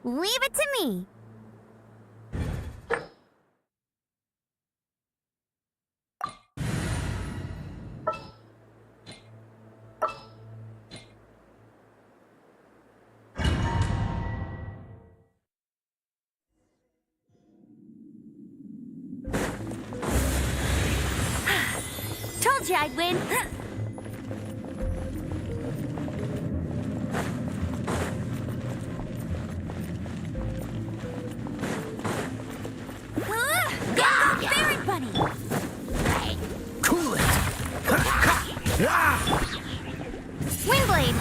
Leave it to me. Told you I'd win. Windblade!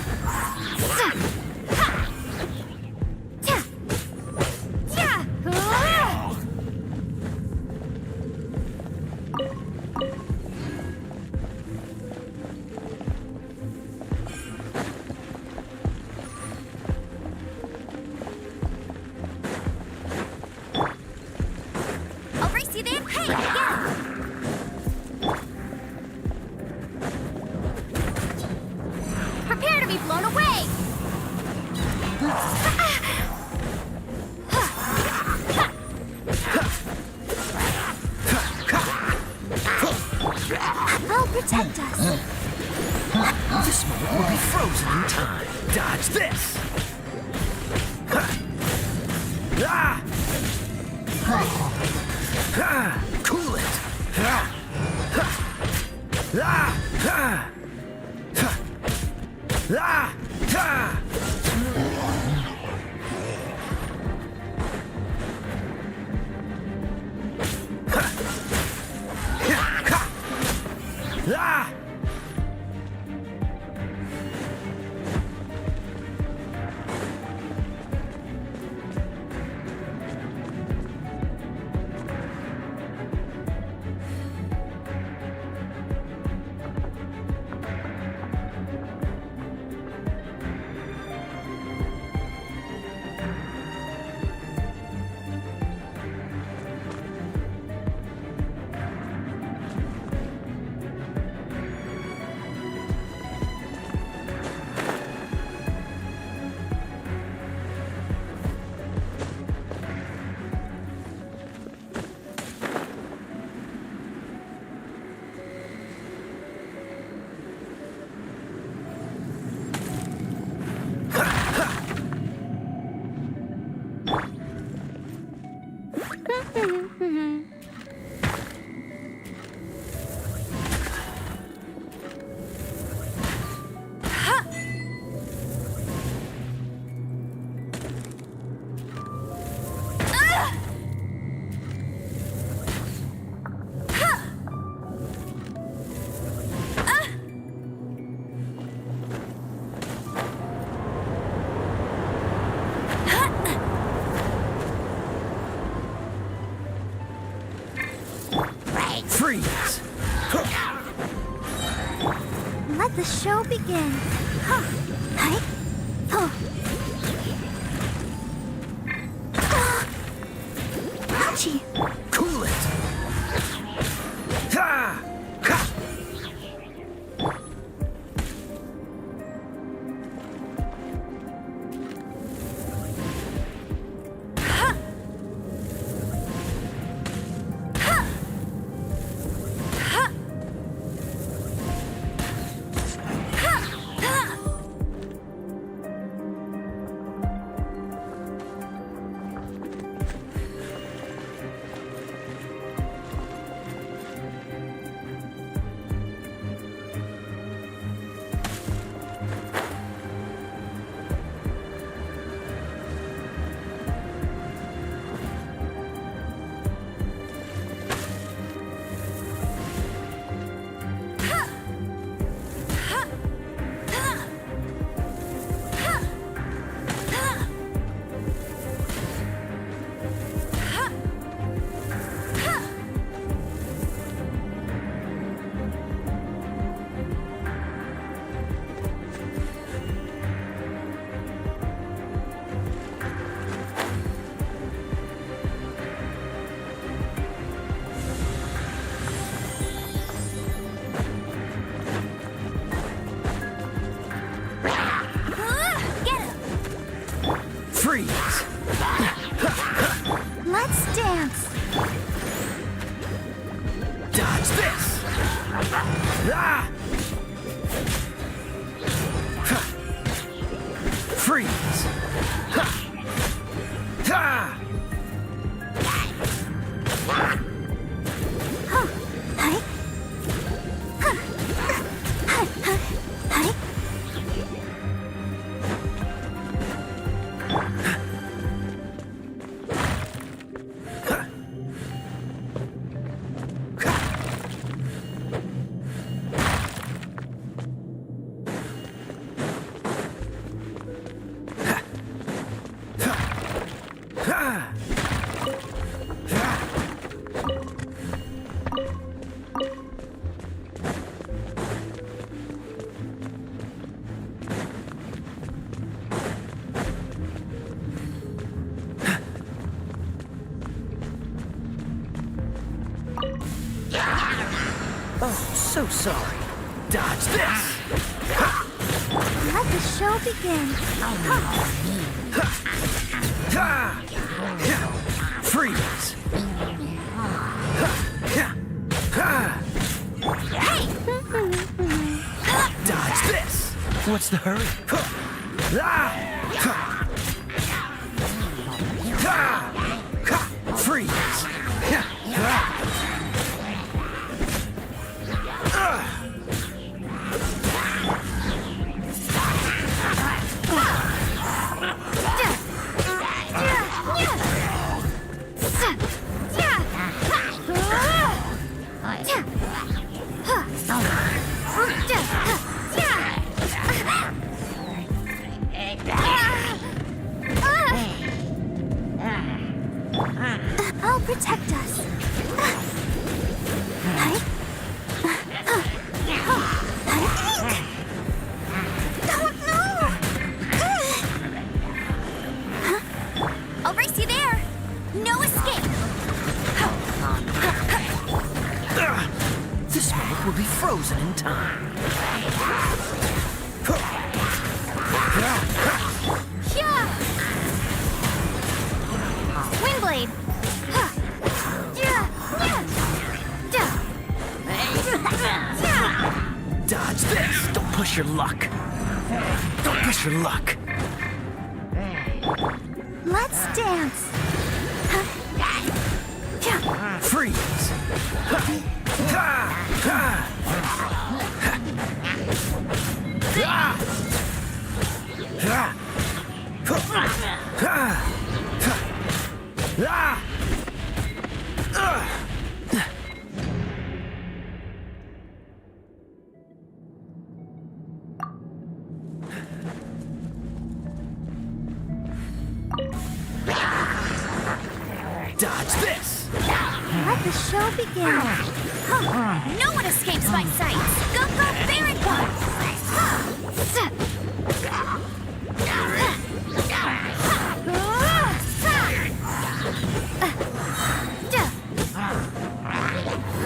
I'll race you then. Hey, yeah! Prepare to be blown away! I'll protect us. This moment will be frozen in time. Dodge this! Cool it! Freeze! Let the show begin. Huh. Hi. Huh. Ouchie. Cool it! Ha! Ha! Freeze! Let's dance. Dodge this! Ah! Ha! Freeze! Ha! Ha! Huh. Hi. Huh. Hi. Hi. Hi. Oh, so sorry. Dodge this! Let the show begin. Freeze! Hey! Dodge this! What's the hurry? Freeze! I'll protect us. I'll race you there. No escape. This moment will be frozen in time. Windblade. Dodge this! Don't push your luck. Don't push your luck. Let's dance. Freeze! Ha! Ha! Ha! Dodge this! Let the show begin. No one escapes my sight! Go, go, Baron Bug!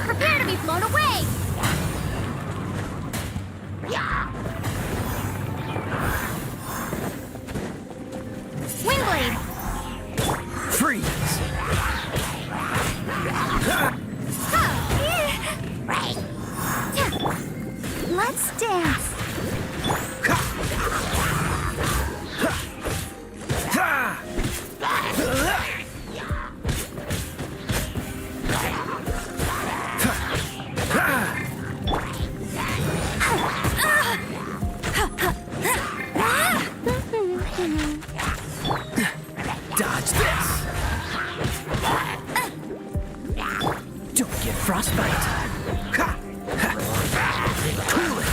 Prepare to be blown away! Windblade! Freeze! Let's dance. Dodge this! Don't get frostbite! Cool it!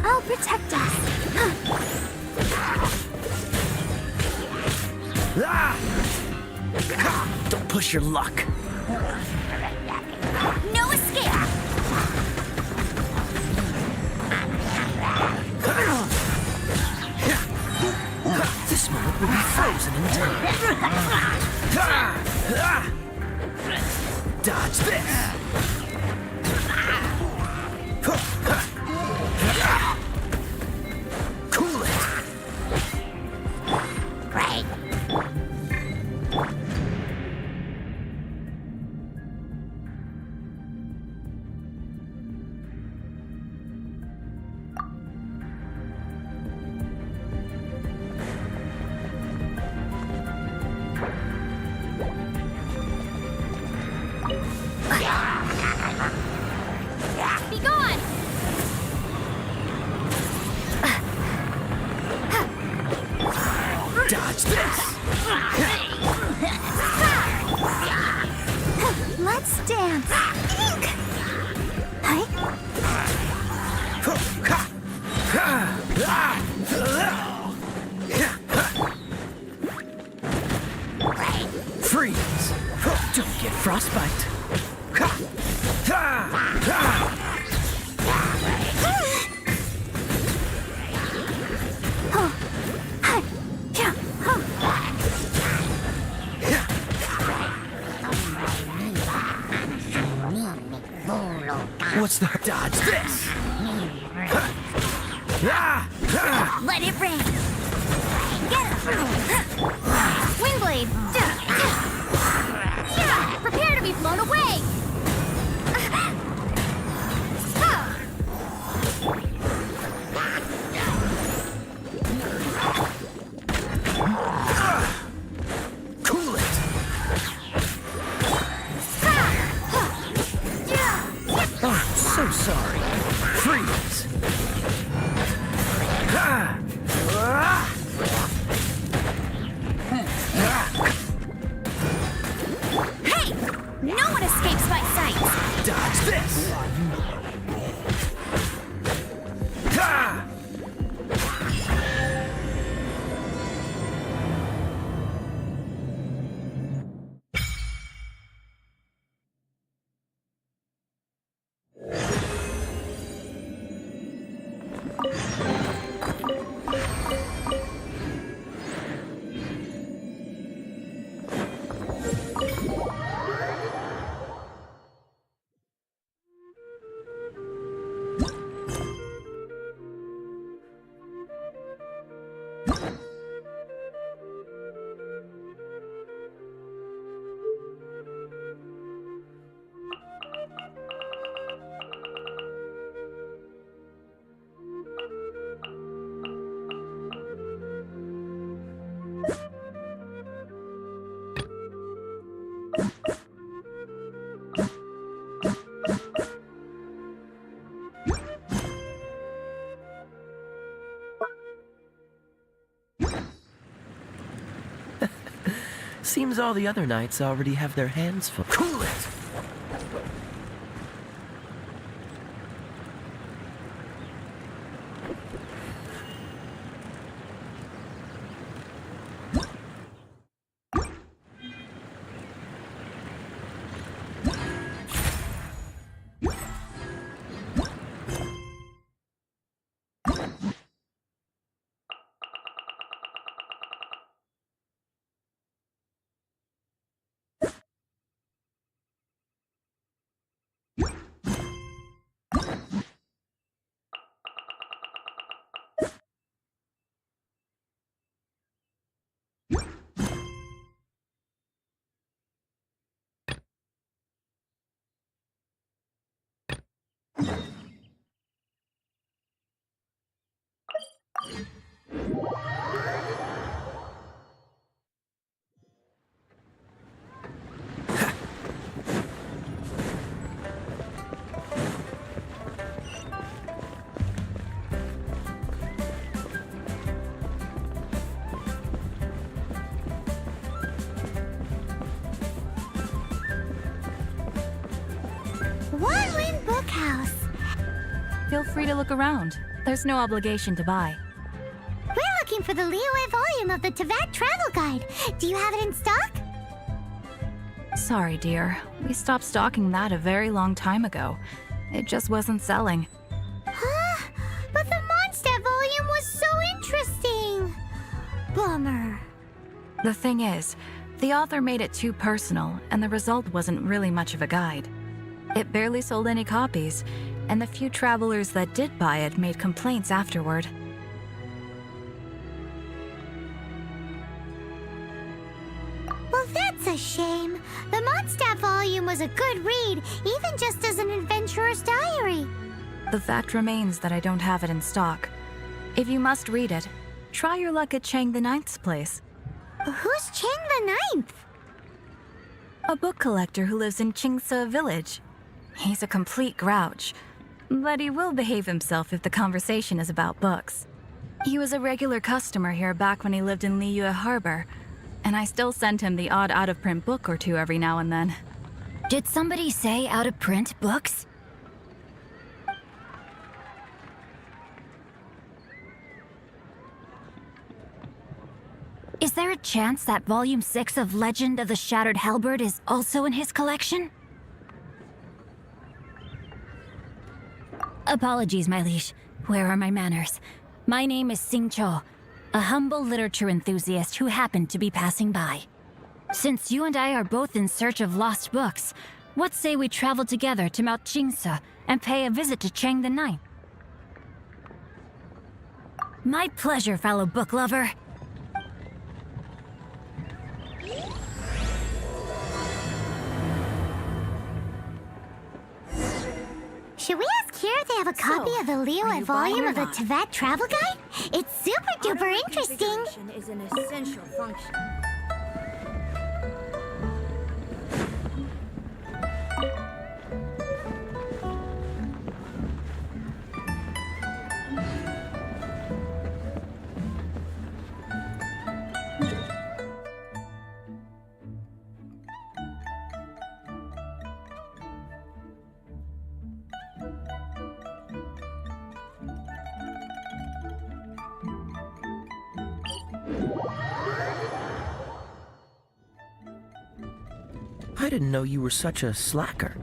I'll protect us. Don't push your luck! No escape! This moment will be frozen in time. Dodge this! Cool it! Be gone! Dodge this! Let's dance. Ink. Hi. Freeze! Don't get frostbite! What's the dodge this? Let it rain! Get him! Windblade! Prepare to be blown away! Cool it! Oh, so sorry. Freeze! Hey! No one escapes my sight! Dodge this! Seems all the other knights already have their hands full. Cool it! Wanwen Bookhouse. Feel free to look around. There's no obligation to buy. We're looking for the Liyue volume of the Teyvat Travel Guide. Do you have it in stock? Sorry, dear. We stopped stocking that a very long time ago. It just wasn't selling. Huh? But the Mondstadt volume was so interesting. Bummer. The thing is, the author made it too personal, and the result wasn't really much of a guide. It barely sold any copies, and the few travelers that did buy it made complaints afterward. Well, that's a shame. The Mondstadt volume was a good read, even just as an adventurer's diary. The fact remains that I don't have it in stock. If you must read it, try your luck at Chang the Ninth's place. Who's Chang the Ninth? A book collector who lives in Qingce Village. He's a complete grouch, but he will behave himself if the conversation is about books. He was a regular customer here back when he lived in Liyue Harbor, and I still send him the odd out-of-print book or two every now and then. Did somebody say out-of-print books? Is there a chance that Volume 6 of Legend of the Shattered Halberd is also in his collection? Apologies, my liege. Where are my manners? My name is Xingqiu, a humble literature enthusiast who happened to be passing by. Since you and I are both in search of lost books, what say we travel together to Mount Qingce and pay a visit to Chang the Ninth? My pleasure, fellow book lover. Should we ask here if they have a copy of the Liyue volume of the Teyvat Travel Guide? It's super duper interesting. Is an essential function. I didn't know you were such a slacker.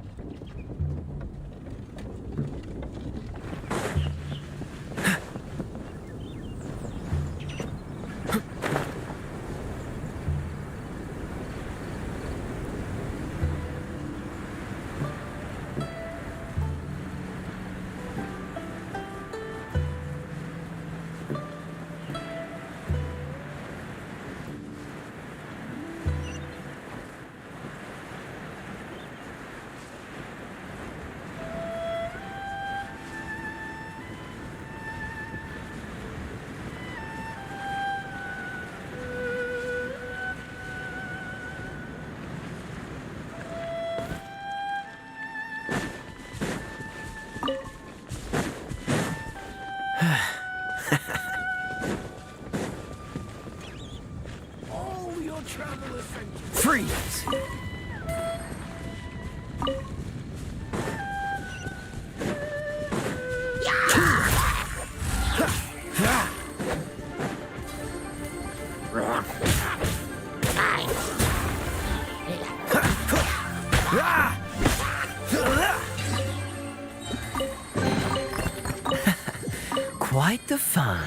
quite the find.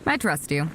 I trust you.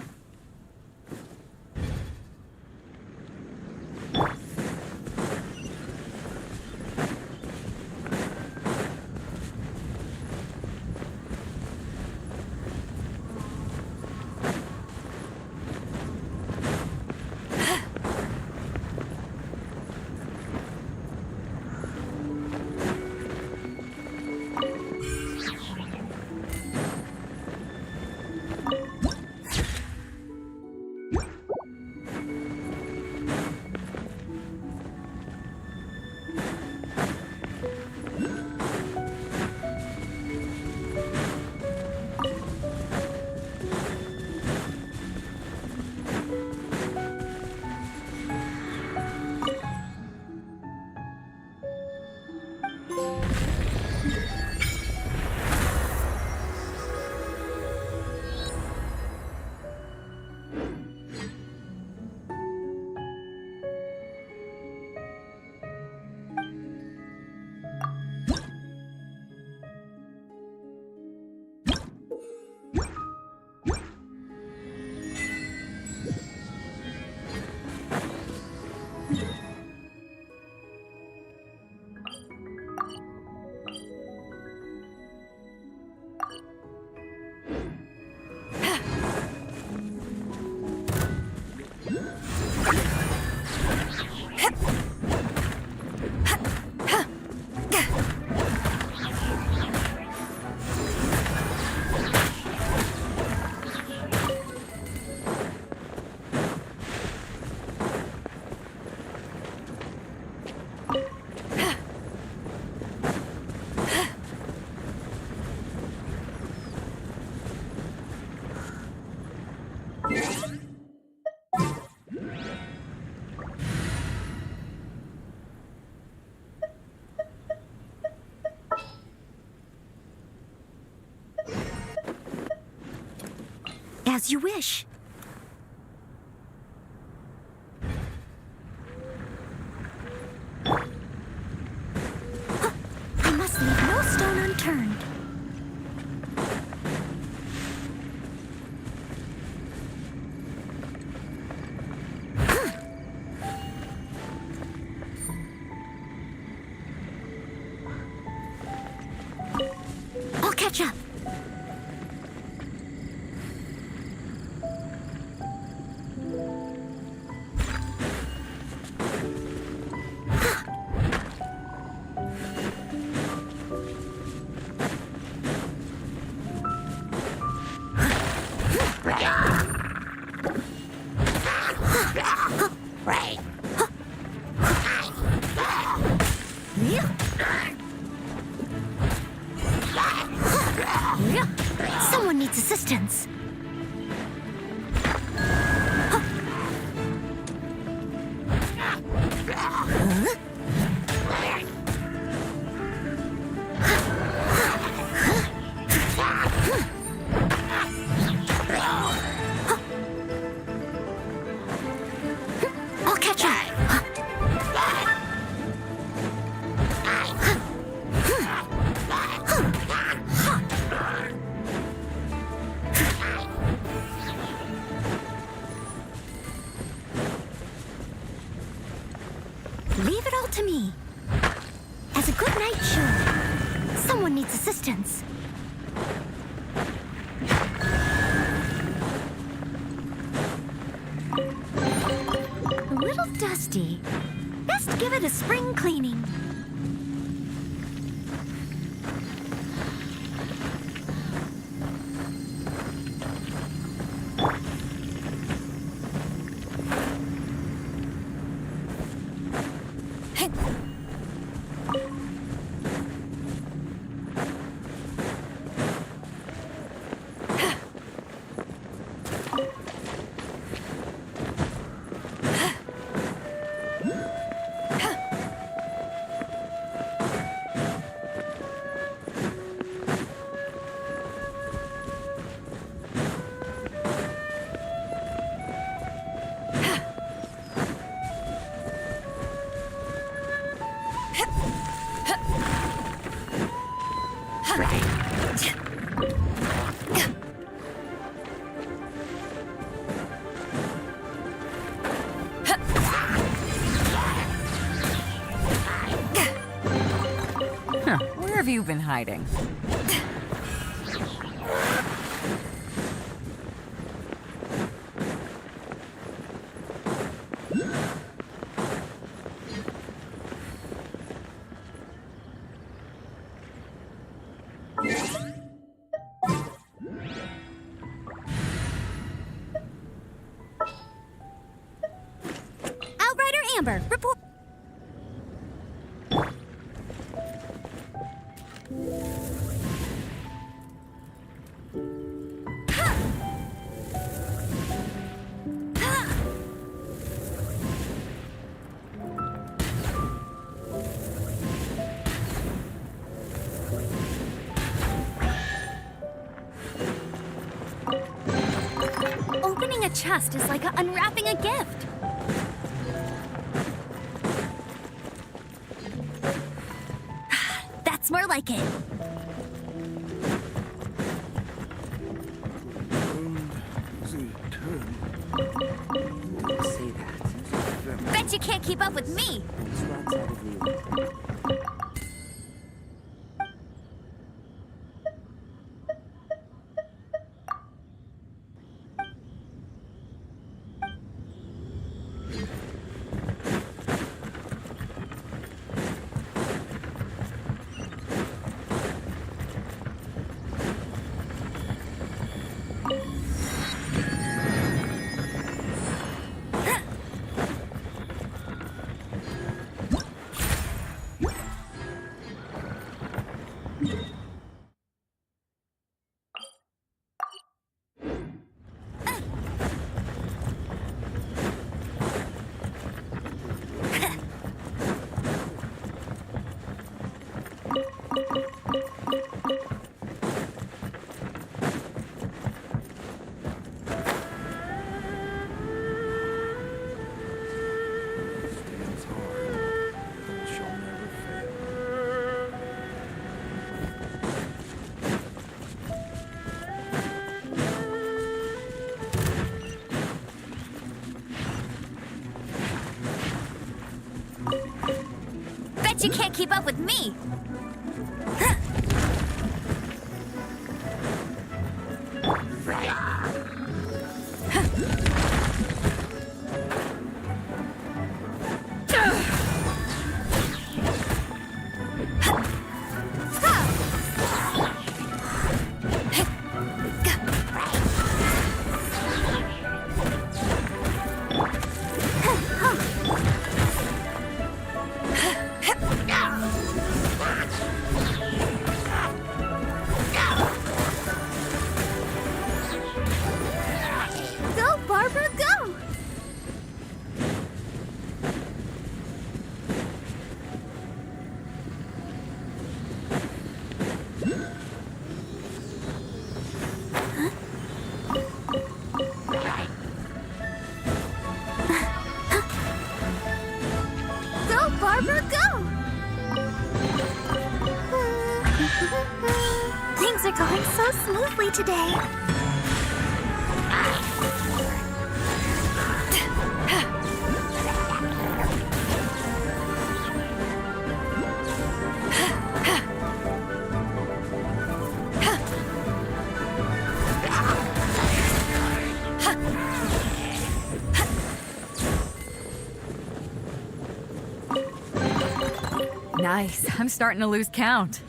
As you wish. I must leave no stone unturned. I'll catch up. Someone needs assistance. I'll catch up. Leave it all to me. As a good knight should. Someone needs assistance. A little dusty. Best give it a spring cleaning. have you been hiding? Outrider Amber, report. Opening a chest is like unwrapping a gift. That's more like it. Say that. Bet you can't keep up with me. It's right side of Liyue. Stands hard, and shall never fail. Bet you can't keep up with me. Go, Barbara, go! Go, Barbara, go! Things are going so smoothly today. Nice. I'm starting to lose count.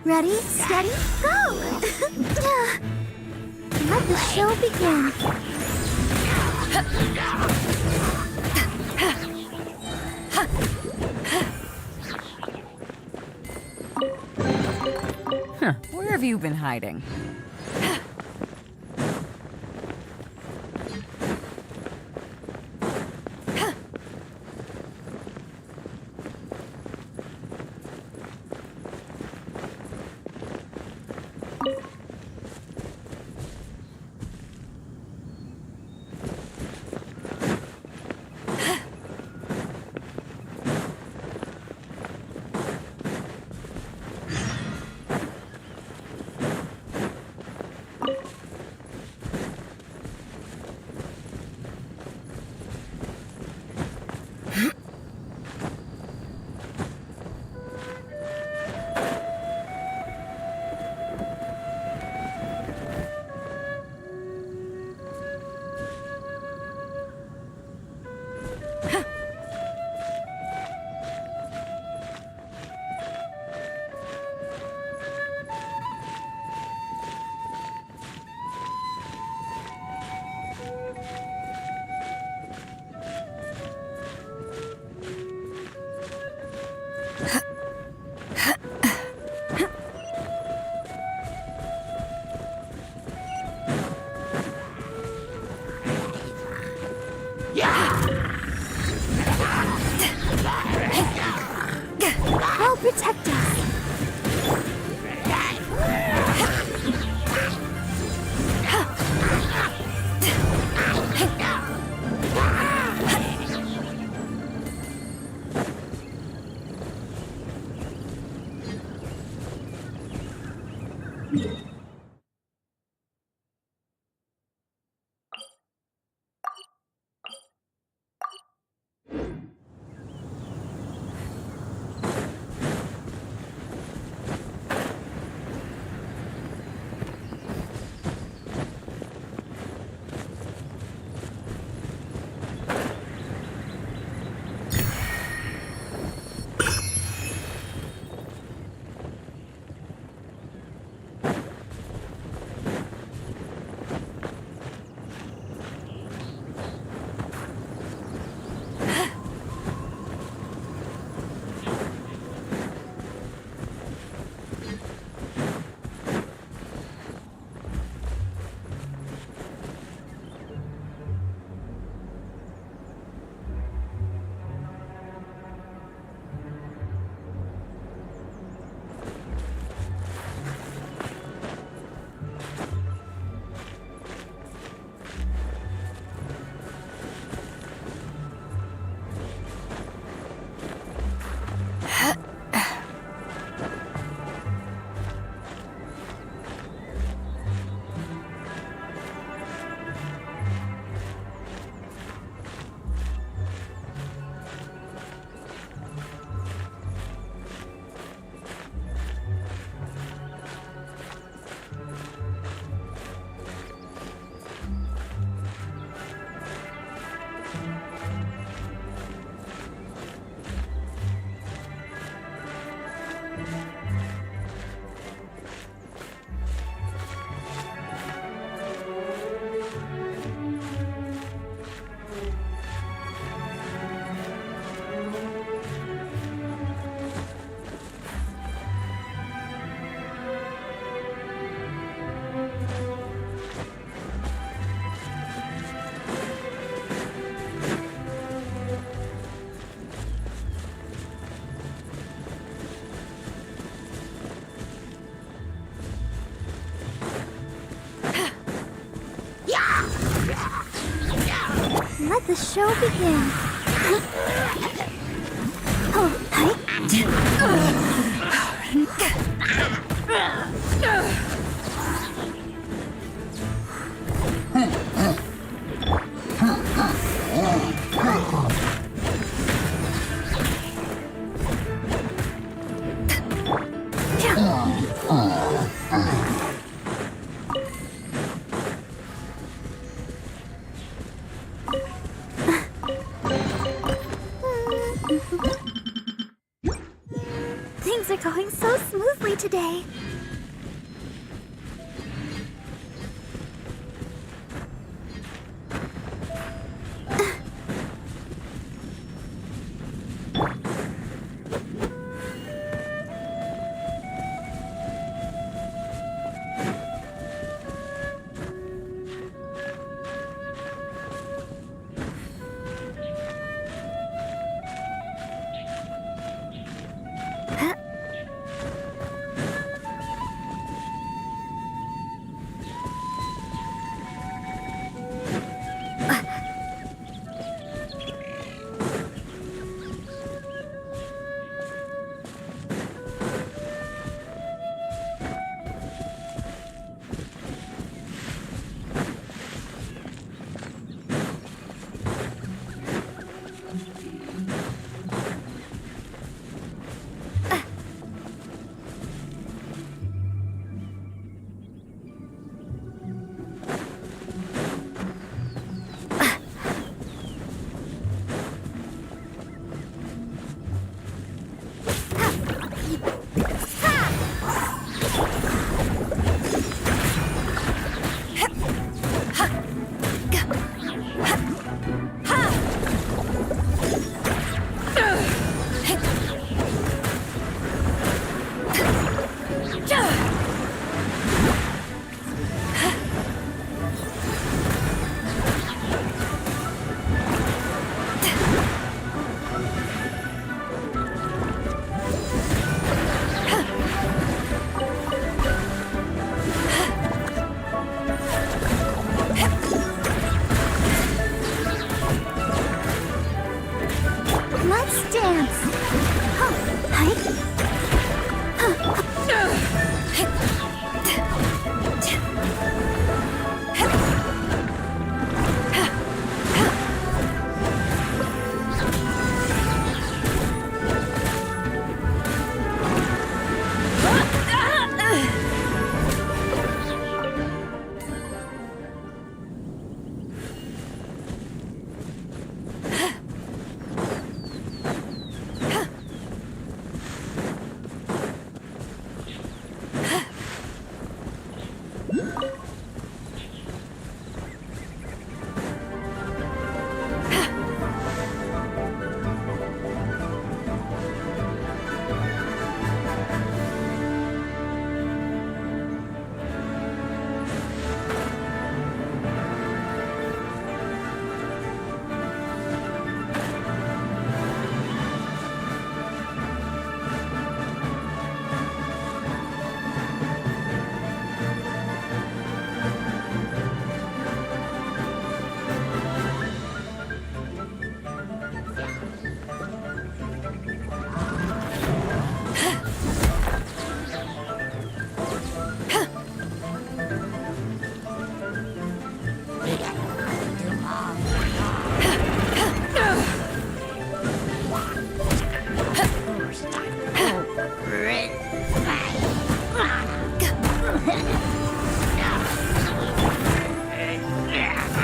Ready, steady, go! Let the show begin. Huh, where have you been hiding? I'll protect us. Let the show begin. Oh, hi. Things are going so smoothly today.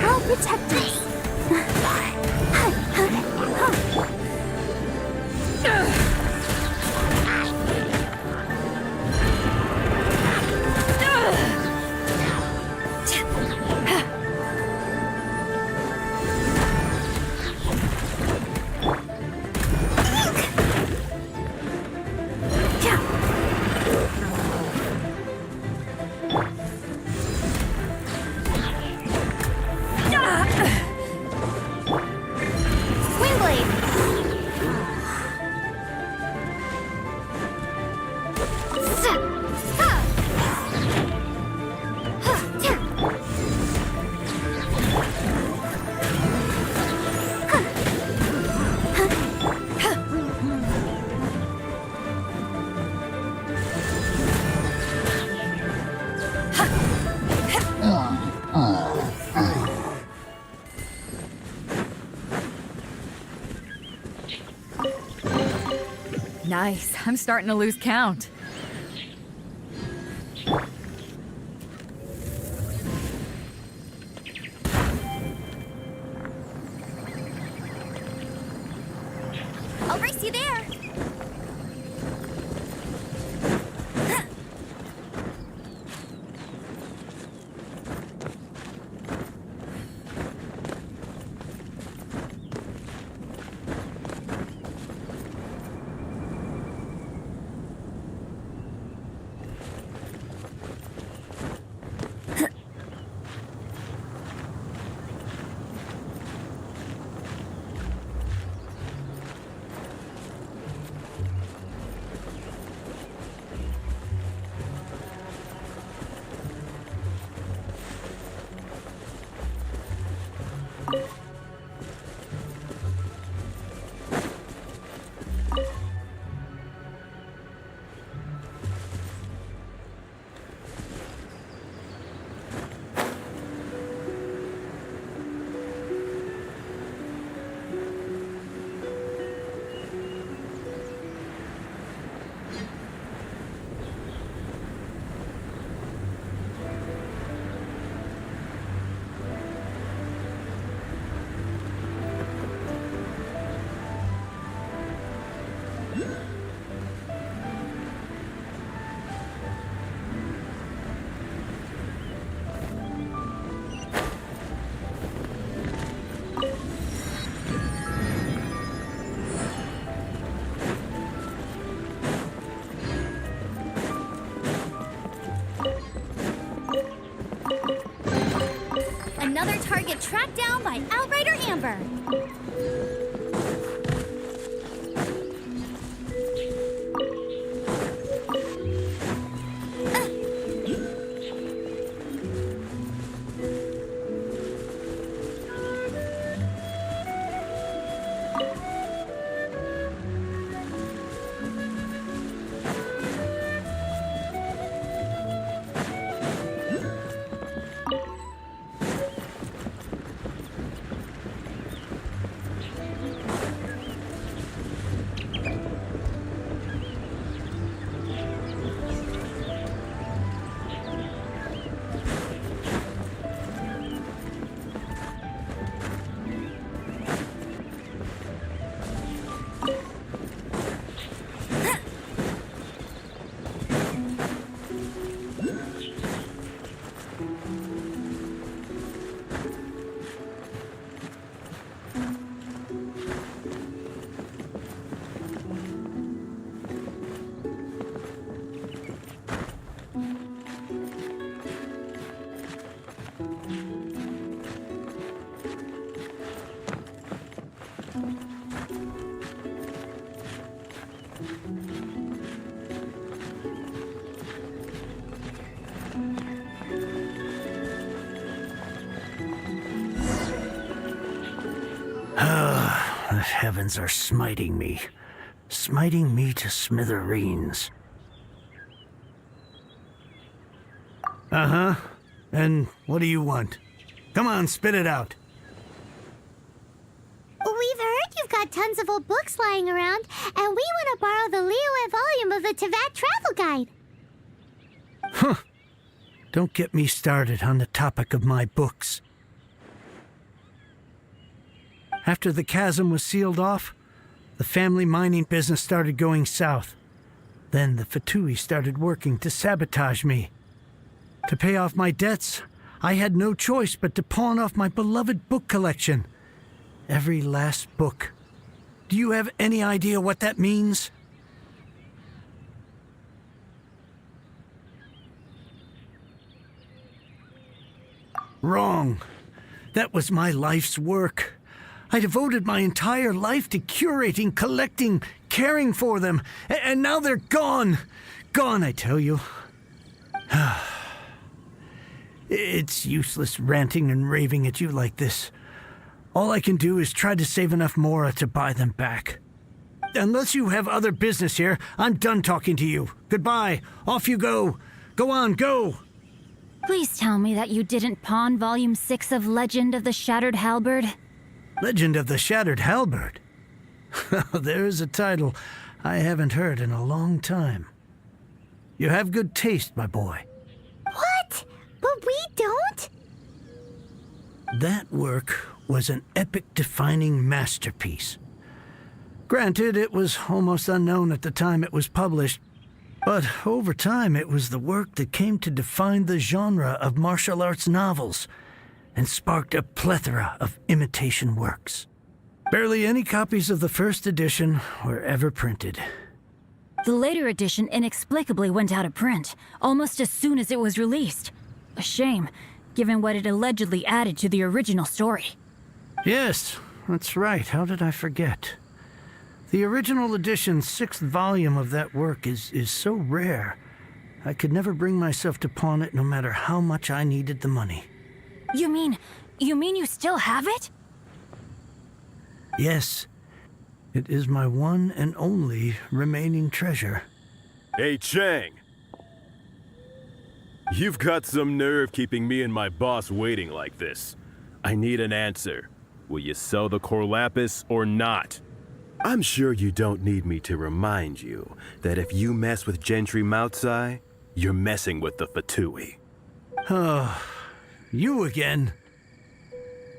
I'll protect us. Nice. I'm starting to lose count. I'll race you there. Another target tracked down by Outrider Amber. The heavens are smiting me to smithereens. Uh-huh. And what do you want? Come on, spit it out. We've heard you've got tons of old books lying around, and we want to borrow the Liyue volume of the Teyvat Travel Guide. Huh. Don't get me started on the topic of my books. After the chasm was sealed off, the family mining business started going south. Then the Fatui started working to sabotage me. To pay off my debts, I had no choice but to pawn off my beloved book collection. Every last book. Do you have any idea what that means? Wrong. That was my life's work. I devoted my entire life to curating, collecting, caring for them, and now they're gone. Gone, I tell you. It's useless ranting and raving at you like this. All I can do is try to save enough mora to buy them back. Unless you have other business here, I'm done talking to you. Goodbye. Off you go. Go on, go. Please tell me that you didn't pawn Volume 6 of Legend of the Shattered Halberd. Legend of the Shattered Halberd? There's a title I haven't heard in a long time. You have good taste, my boy. What? But we don't? That work was an epic-defining masterpiece. Granted, it was almost unknown at the time it was published, but over time it was the work that came to define the genre of martial arts novels and sparked a plethora of imitation works. Barely any copies of the first edition were ever printed. The later edition inexplicably went out of print, almost as soon as it was released. A shame, given what it allegedly added to the original story. Yes, that's right. How did I forget? The original edition's 6th volume of that work is so rare, I could never bring myself to pawn it no matter how much I needed the money. You mean you still have it? Yes. It is my one and only remaining treasure. Hey, Chang! You've got some nerve keeping me and my boss waiting like this. I need an answer. Will you sell the core lapis or not? I'm sure you don't need me to remind you that if you mess with Gentry Maocai, you're messing with the Fatui. Oh, you again.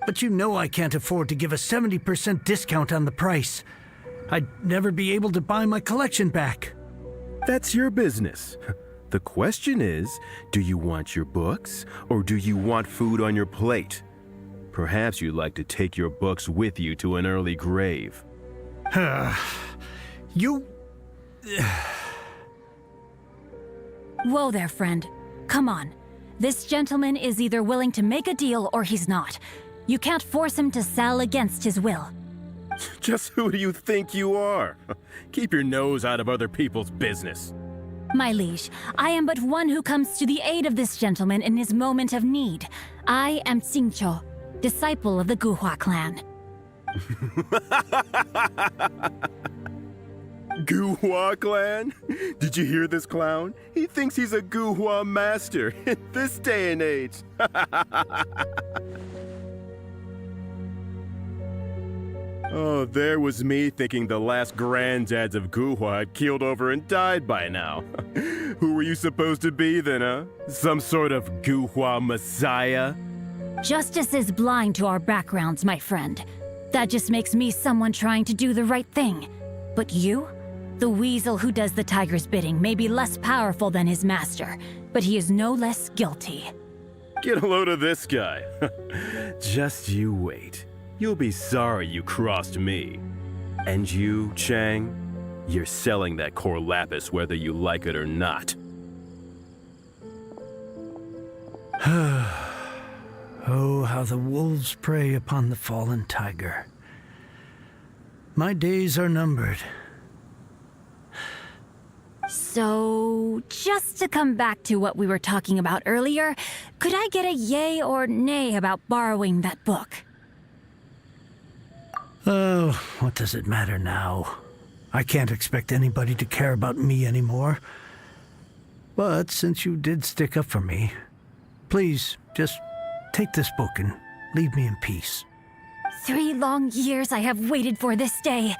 But you know I can't afford to give a 70% discount on the price. I'd never be able to buy my collection back. That's your business. The question is, do you want your books, or do you want food on your plate? Perhaps you'd like to take your books with you to an early grave. You... Whoa there, friend. Come on. This gentleman is either willing to make a deal or he's not. You can't force him to sell against his will. Just who do you think you are? Keep your nose out of other people's business. My liege, I am but one who comes to the aid of this gentleman in his moment of need. I am Xingqiu, disciple of the Guhua clan. Guhua clan? Did you hear this clown? He thinks he's a Guhua master in this day and age. Oh, there was me thinking the last granddads of Guhua had keeled over and died by now. Who were you supposed to be then, huh? Some sort of Guhua messiah? Justice is blind to our backgrounds, my friend. That just makes me someone trying to do the right thing. But you? The weasel who does the tiger's bidding may be less powerful than his master, but he is no less guilty. Get a load of this guy. Just you wait. You'll be sorry you crossed me. And you, Chang, you're selling that core lapis whether you like it or not. Oh, how the wolves prey upon the fallen tiger. My days are numbered. So, just to come back to what we were talking about earlier, could I get a yay or nay about borrowing that book? Oh, what does it matter now? I can't expect anybody to care about me anymore. But since you did stick up for me, please, just take this book and leave me in peace. 3 long years I have waited for this day.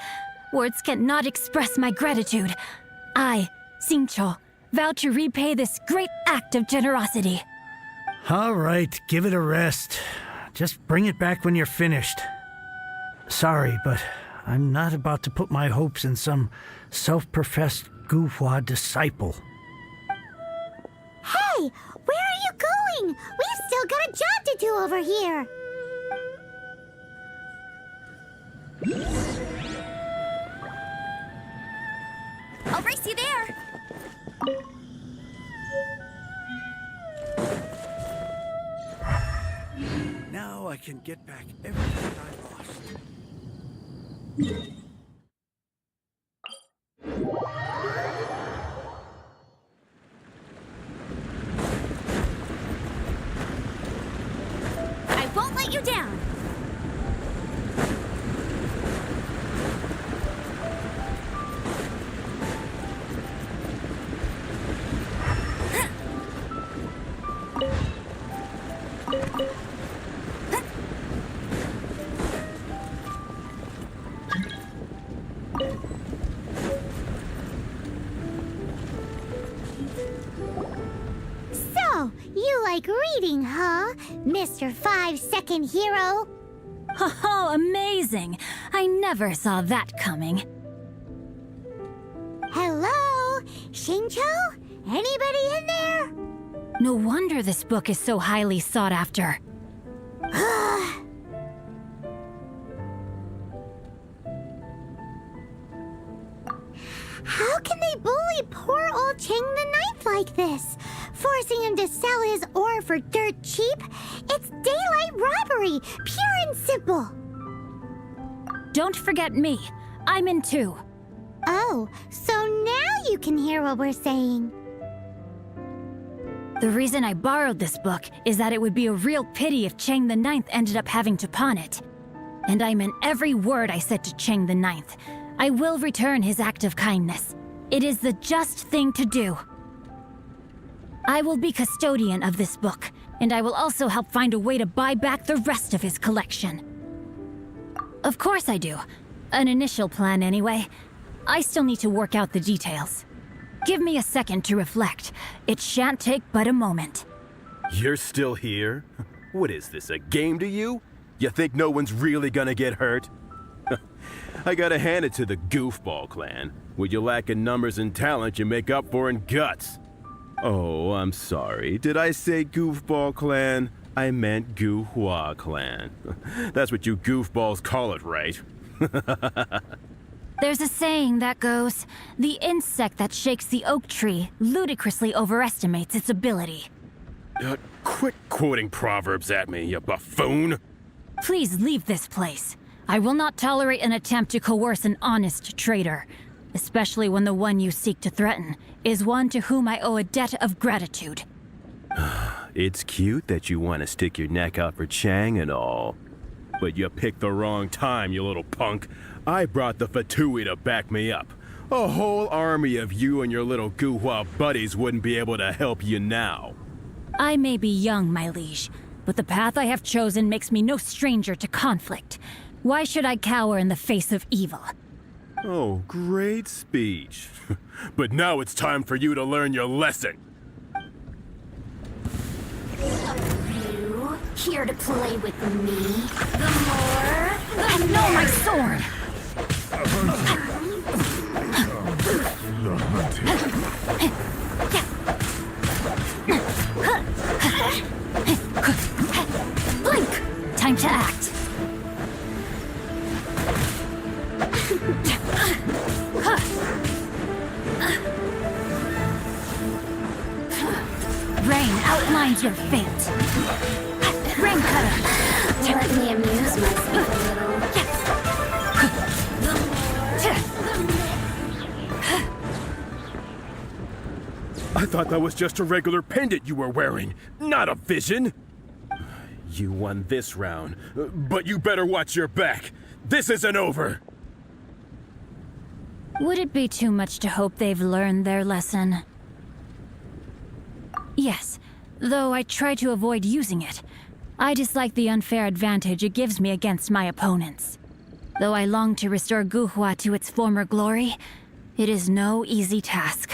Words cannot express my gratitude. I, Xingqiu, vow to repay this great act of generosity. All right, give it a rest. Just bring it back when you're finished. Sorry, but I'm not about to put my hopes in some self-professed Guhua disciple. Hey, where are you going? We've still got a job to do over here. I'll race you there. Now I can get back everything I lost. I won't let you down. So, you like reading, huh, Mr. 5-second hero? Oh, amazing! I never saw that coming. Hello? Xingqiu? Anybody in there? No wonder this book is so highly sought after. How can they bully poor old Chang the Ninth like this? Forcing him to sell his ore for dirt cheap? It's daylight robbery, pure and simple. Don't forget me. I'm in too. Oh, so now you can hear what we're saying. The reason I borrowed this book is that it would be a real pity if Chang the Ninth ended up having to pawn it. And I meant every word I said to Chang the Ninth. I will return his act of kindness. It is the just thing to do. I will be custodian of this book, and I will also help find a way to buy back the rest of his collection. Of course I do. An initial plan anyway. I still need to work out the details. Give me a second to reflect. It shan't take but a moment. You're still here? What is this, a game to you? You think no one's really gonna get hurt? I gotta hand it to the Goofball clan. What you lack in numbers and talent, you make up for in guts. Oh, I'm sorry. Did I say Goofball clan? I meant Guhua clan. That's what you goofballs call it, right? There's a saying that goes, the insect that shakes the oak tree ludicrously overestimates its ability. Quit quoting proverbs at me, you buffoon! Please leave this place. I will not tolerate an attempt to coerce an honest trader, especially when the one you seek to threaten is one to whom I owe a debt of gratitude. It's cute that you want to stick your neck out for Chang and all. But you picked the wrong time, you little punk. I brought the Fatui to back me up. A whole army of you and your little Guhua buddies wouldn't be able to help you now. I may be young, my liege, but the path I have chosen makes me no stranger to conflict. Why should I cower in the face of evil? Oh, great speech. But now it's time for you to learn your lesson. You here to play with me? The more... I know my sword! Time to act. Rain outlines your fate. Rain cutter. Let me amuse myself a little. I thought that was just a regular pendant you were wearing, not a vision. You won this round, but you better watch your back. This isn't over. Would it be too much to hope they've learned their lesson? Yes, though I try to avoid using it. I dislike the unfair advantage it gives me against my opponents. Though I long to restore Guhua to its former glory, it is no easy task.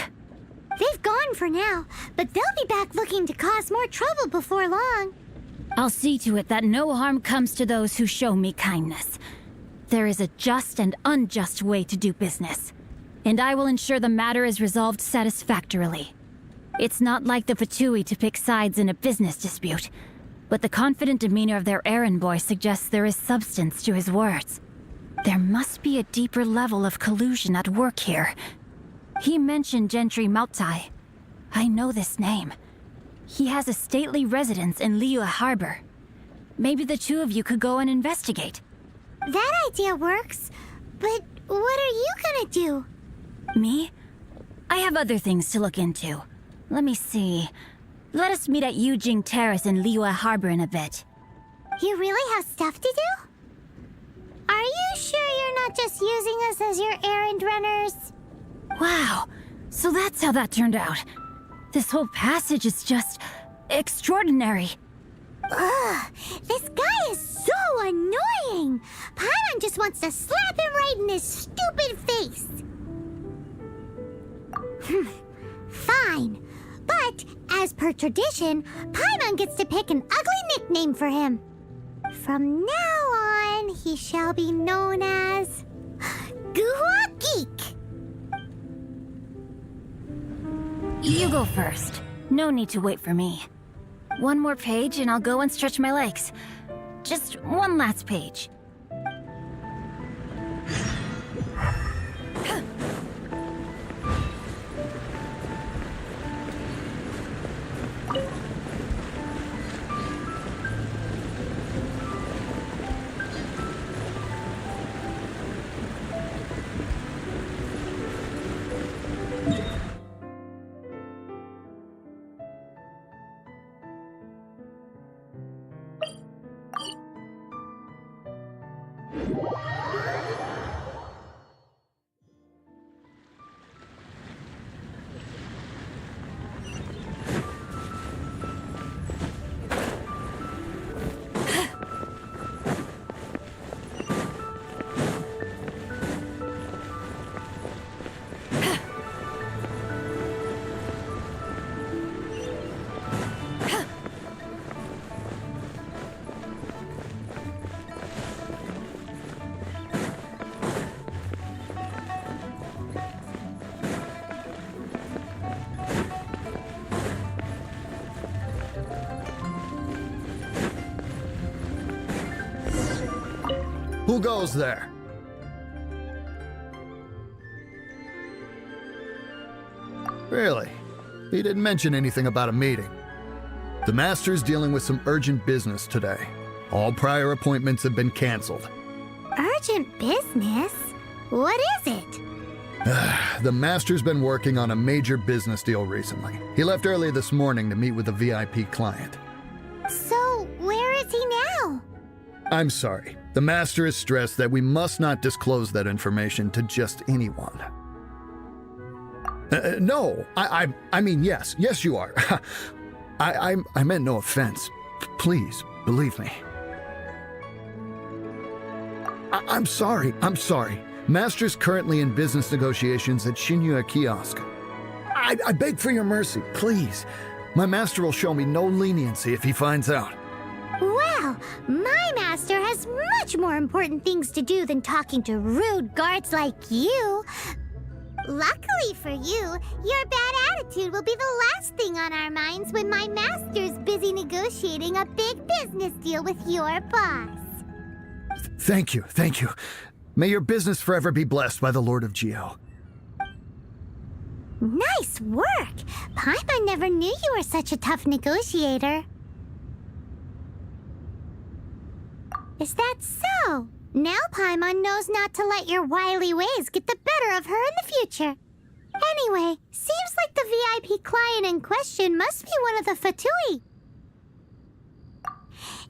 They've gone for now, but they'll be back looking to cause more trouble before long. I'll see to it that no harm comes to those who show me kindness. There is a just and unjust way to do business, and I will ensure the matter is resolved satisfactorily. It's not like the Fatui to pick sides in a business dispute, but the confident demeanor of their errand boy suggests there is substance to his words. There must be a deeper level of collusion at work here. He mentioned Gentry Maocai. I know this name. He has a stately residence in Liyue Harbor. Maybe the two of you could go and investigate. That idea works, but what are you gonna do? Me? I have other things to look into. Let me see. Let us meet at Yujing Terrace in Liyue Harbor in a bit. You really have stuff to do? Are you sure you're not just using us as your errand runners? Wow, so that's how that turned out. This whole passage is just extraordinary. Ugh, this guy is so annoying! Paimon just wants to slap him right in his stupid face! Fine, but as per tradition, Paimon gets to pick an ugly nickname for him. From now on, he shall be known as Guhua Geek. You go first. No need to wait for me. One more page and I'll go and stretch my legs. Just one last page. Who goes there? Really? He didn't mention anything about a meeting. The Master's dealing with some urgent business today. All prior appointments have been canceled. Urgent business? What is it? The Master's been working on a major business deal recently. He left early this morning to meet with a VIP client. So, where is he now? I'm sorry. The Master is stressed that we must not disclose that information to just anyone. No, I mean, yes, you are. I meant no offense. Please, believe me. I'm sorry. Master's currently in business negotiations at Xinyue kiosk. I beg for your mercy, please. My master will show me no leniency if he finds out. Well, my master has much more important things to do than talking to rude guards like you. Luckily for you, your bad attitude will be the last thing on our minds when my master's busy negotiating a big business deal with your boss. Thank you, thank you. May your business forever be blessed by the Lord of Geo. Nice work! Paimon never knew you were such a tough negotiator. Is that so? Now Paimon knows not to let your wily ways get the better of her in the future. Anyway, seems like the VIP client in question must be one of the Fatui.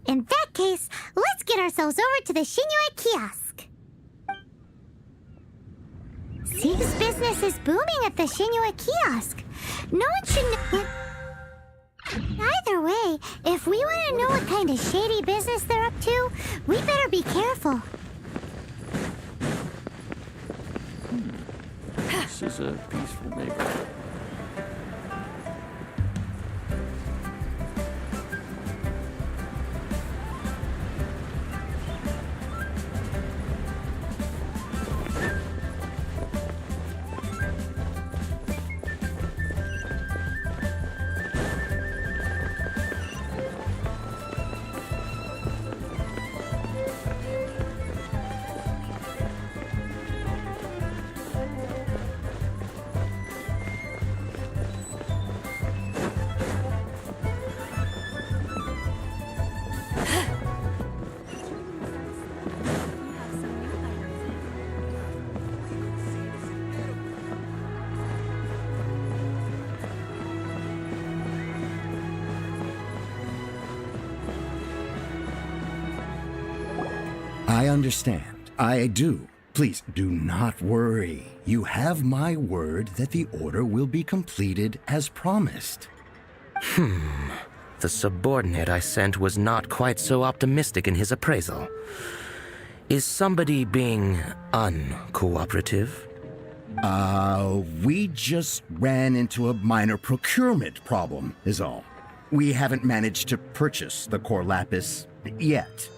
In that case, let's get ourselves over to the Xinyue kiosk. Seems business is booming at the Xinyue kiosk. No one should know. Either way, if we want to know what kind of shady business they're up to, we better be careful. This is a peaceful neighborhood. I understand. I do. Please do not worry. You have my word that the order will be completed as promised. The subordinate I sent was not quite so optimistic in his appraisal. Is somebody being uncooperative? We just ran into a minor procurement problem, is all. We haven't managed to purchase the core lapis yet.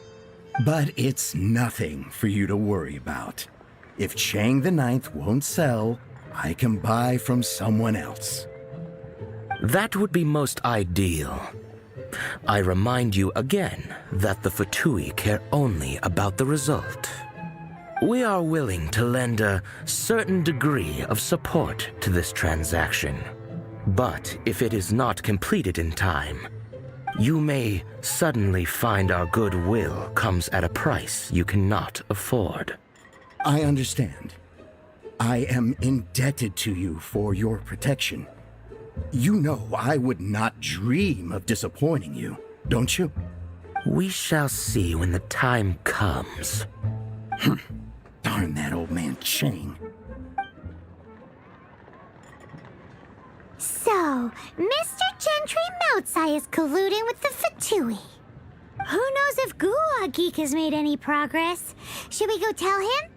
But it's nothing for you to worry about. If Chang the Ninth won't sell, I can buy from someone else. That would be most ideal. I remind you again that the Fatui care only about the result. We are willing to lend a certain degree of support to this transaction. But if it is not completed in time, you may suddenly find our goodwill comes at a price you cannot afford. I understand. I am indebted to you for your protection. You know I would not dream of disappointing you, don't you? We shall see when the time comes. Darn that old man Chang. So, Mr. Gentry Maocai is colluding with the Fatui. Who knows if Gua Geek has made any progress? Should we go tell him?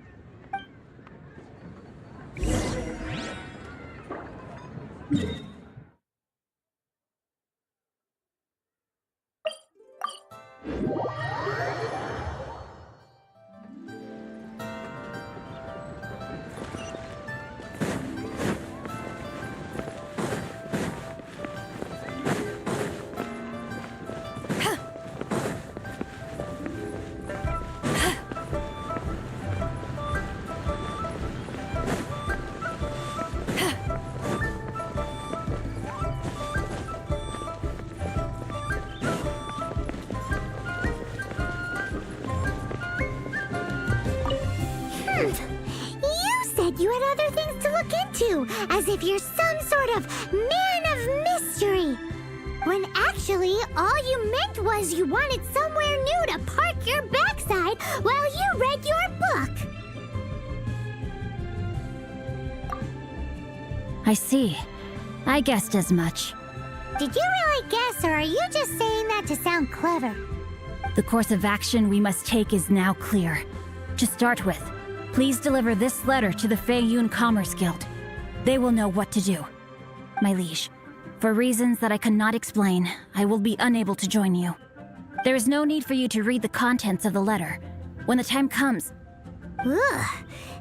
You had other things to look into, as if you're some sort of man of mystery. When actually, all you meant was you wanted somewhere new to park your backside while you read your book. I see. I guessed as much. Did you really guess, or are you just saying that to sound clever? The course of action we must take is now clear. To start with, please deliver this letter to the Feiyun Commerce Guild. They will know what to do. My liege, for reasons that I cannot explain, I will be unable to join you. There is no need for you to read the contents of the letter. When the time comes, Ugh,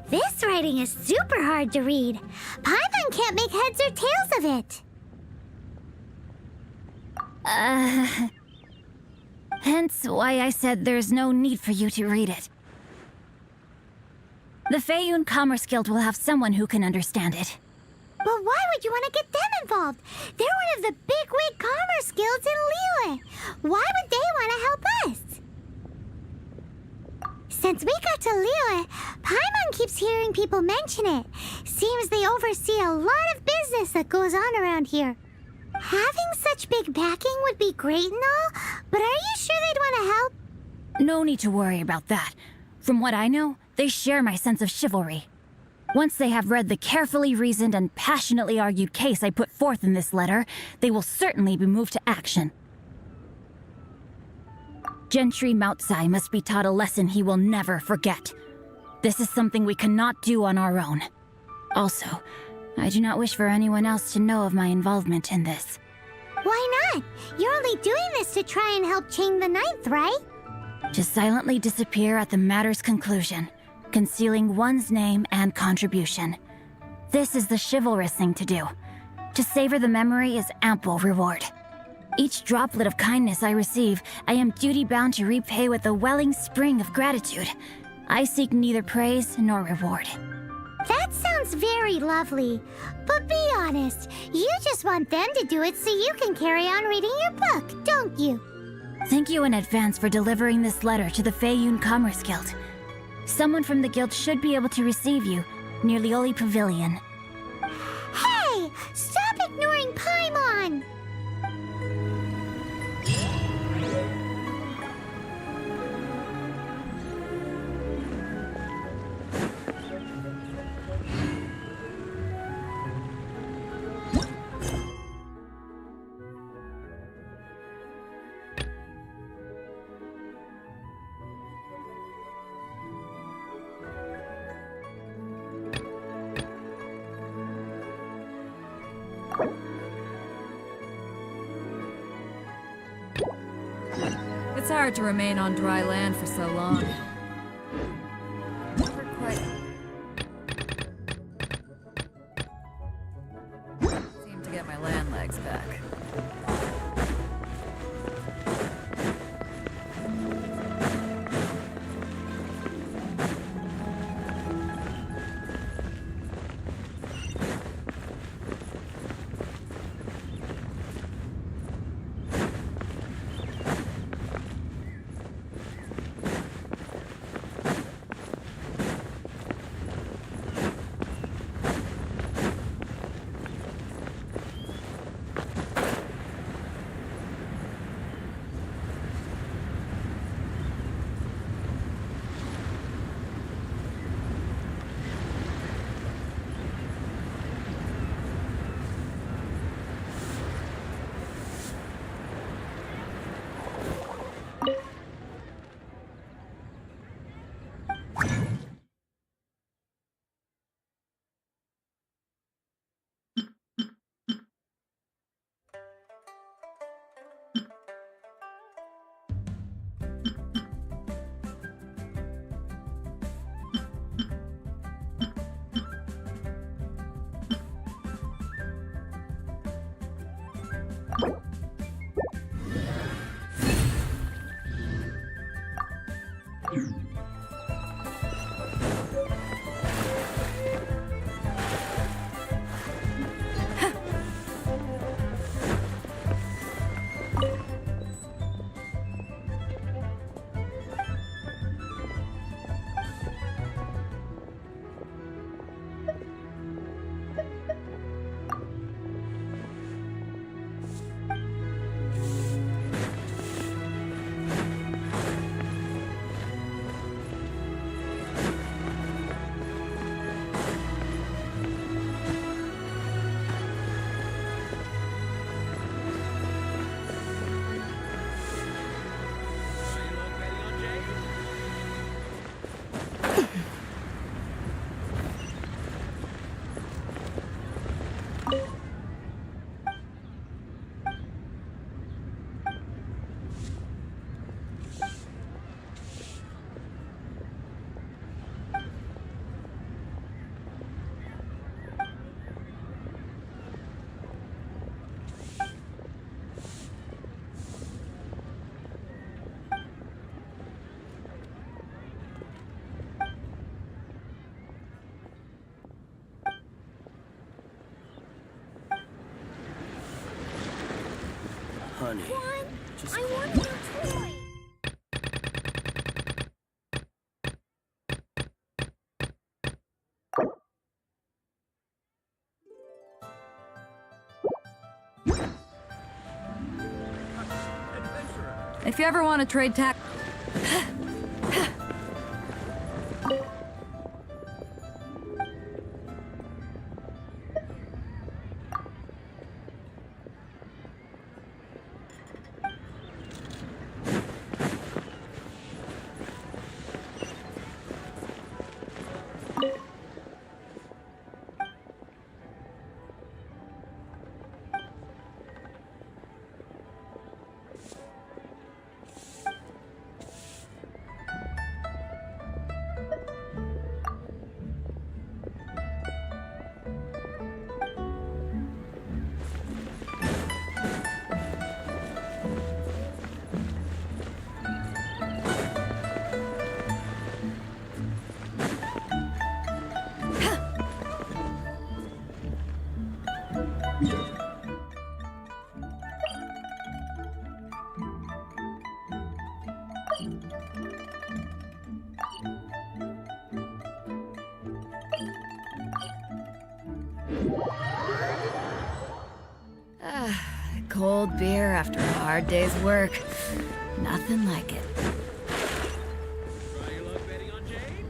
this writing is super hard to read. Paimon can't make heads or tails of it. Hence why I said there's no need for you to read it. The Feiyun Commerce Guild will have someone who can understand it. But why would you want to get them involved? They're one of the bigwig commerce guilds in Liyue. Why would they want to help us? Since we got to Liyue, Paimon keeps hearing people mention it. Seems they oversee a lot of business that goes on around here. Having such big backing would be great and all, but are you sure they'd want to help? No need to worry about that. From what I know, they share my sense of chivalry. Once they have read the carefully reasoned and passionately argued case I put forth in this letter, they will certainly be moved to action. Gentry Maocai must be taught a lesson he will never forget. This is something we cannot do on our own. Also, I do not wish for anyone else to know of my involvement in this. Why not? You're only doing this to try and help Chang the Ninth, right? To silently disappear at the matter's conclusion, concealing one's name and contribution. This is the chivalrous thing to do. To savor the memory is ample reward. Each droplet of kindness I receive, I am duty-bound to repay with a welling spring of gratitude. I seek neither praise nor reward. That sounds very lovely. But be honest, you just want them to do it so you can carry on reading your book, don't you? Thank you in advance for delivering this letter to the Feiyun Commerce Guild. Someone from the guild should be able to receive you near Liyue Pavilion. Hey! Stop ignoring Paimon! It's hard to remain on dry land for so long. Never quite seem to get my land legs back. honey. Just I want your toy. If you ever want to trade tack... Cold beer after a hard day's work. Nothing like it. Try your luck betting on Jade?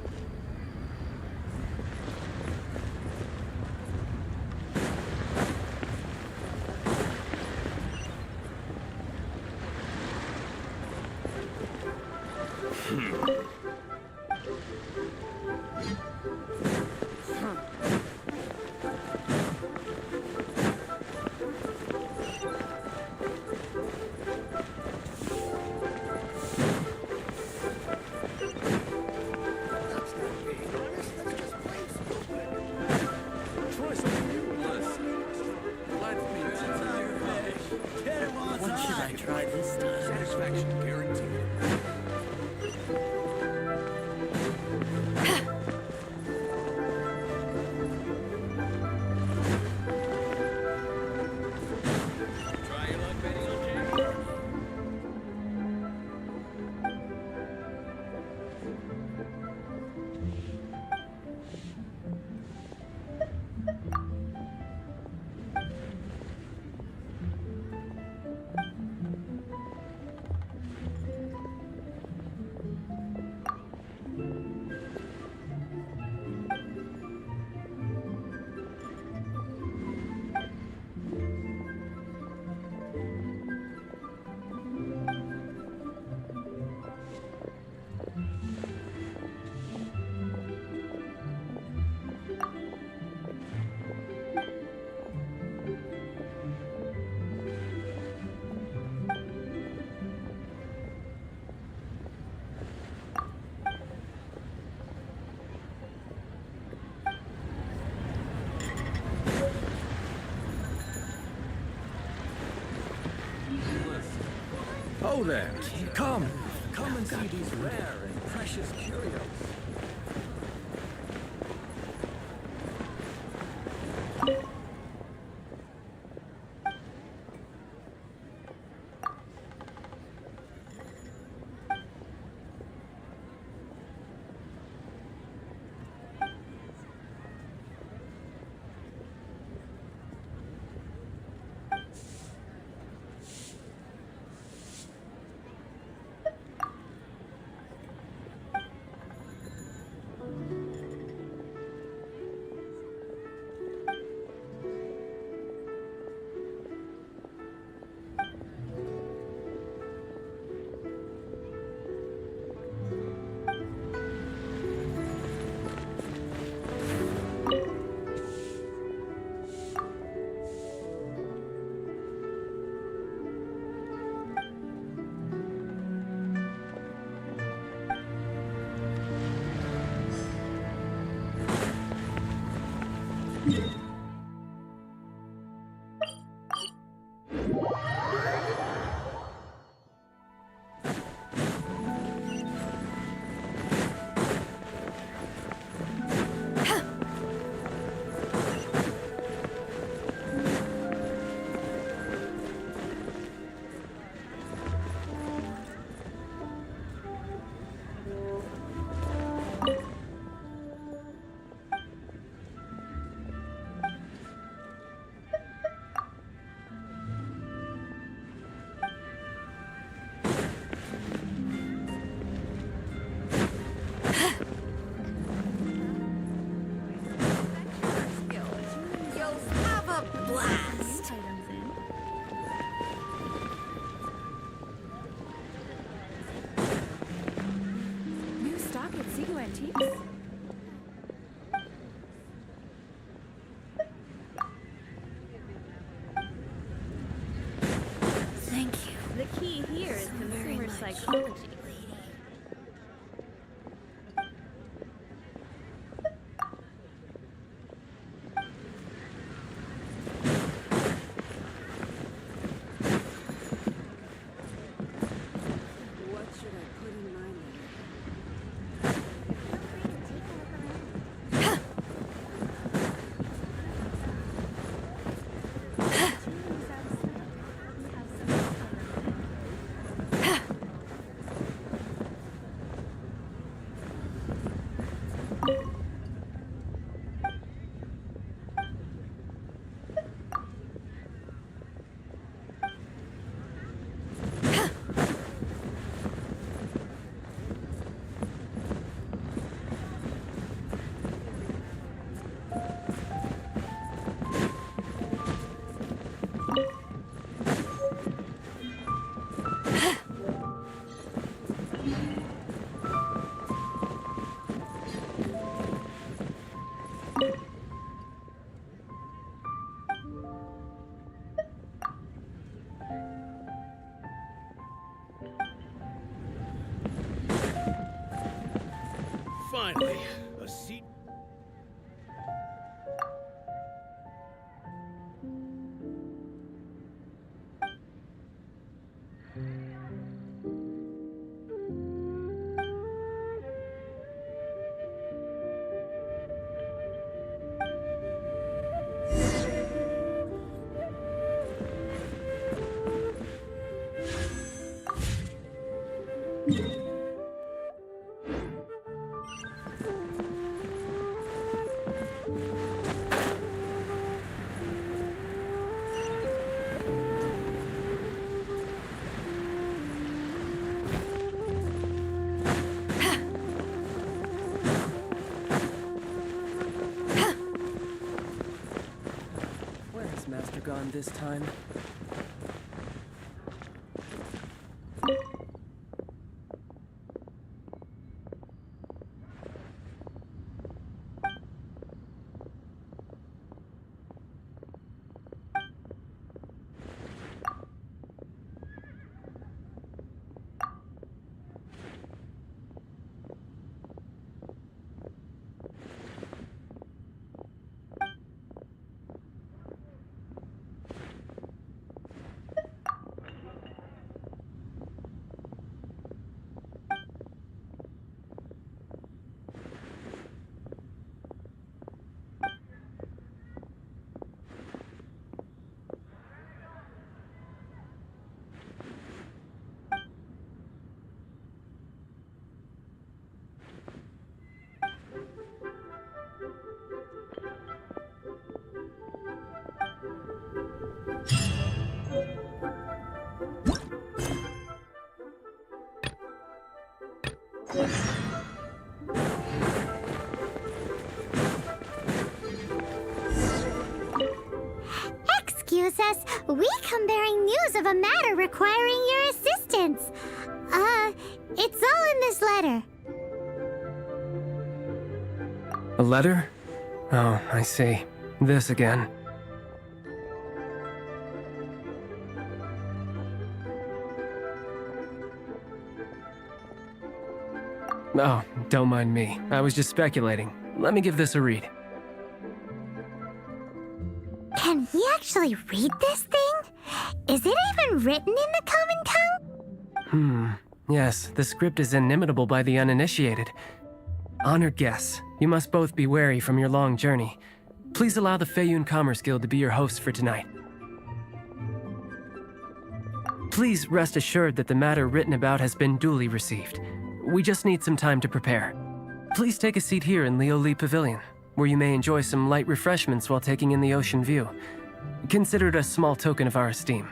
Oh there! Come and see these rare and precious curios. Xingqiu antiques? Thank you. The key here is consumer psychology. Finally, a seat. Gone this time. Excuse us, we come bearing news of a matter requiring your assistance. It's all in this letter. A letter? Oh, I see. This again. Oh, don't mind me. I was just speculating. Let me give this a read. Can we actually read this thing? Is it even written in the common tongue? Yes, the script is inimitable by the uninitiated. Honored guests, you must both be wary from your long journey. Please allow the Feiyun Commerce Guild to be your host for tonight. Please rest assured that the matter written about has been duly received. We just need some time to prepare. Please take a seat here in Liyue Pavilion, where you may enjoy some light refreshments while taking in the ocean view. Consider it a small token of our esteem.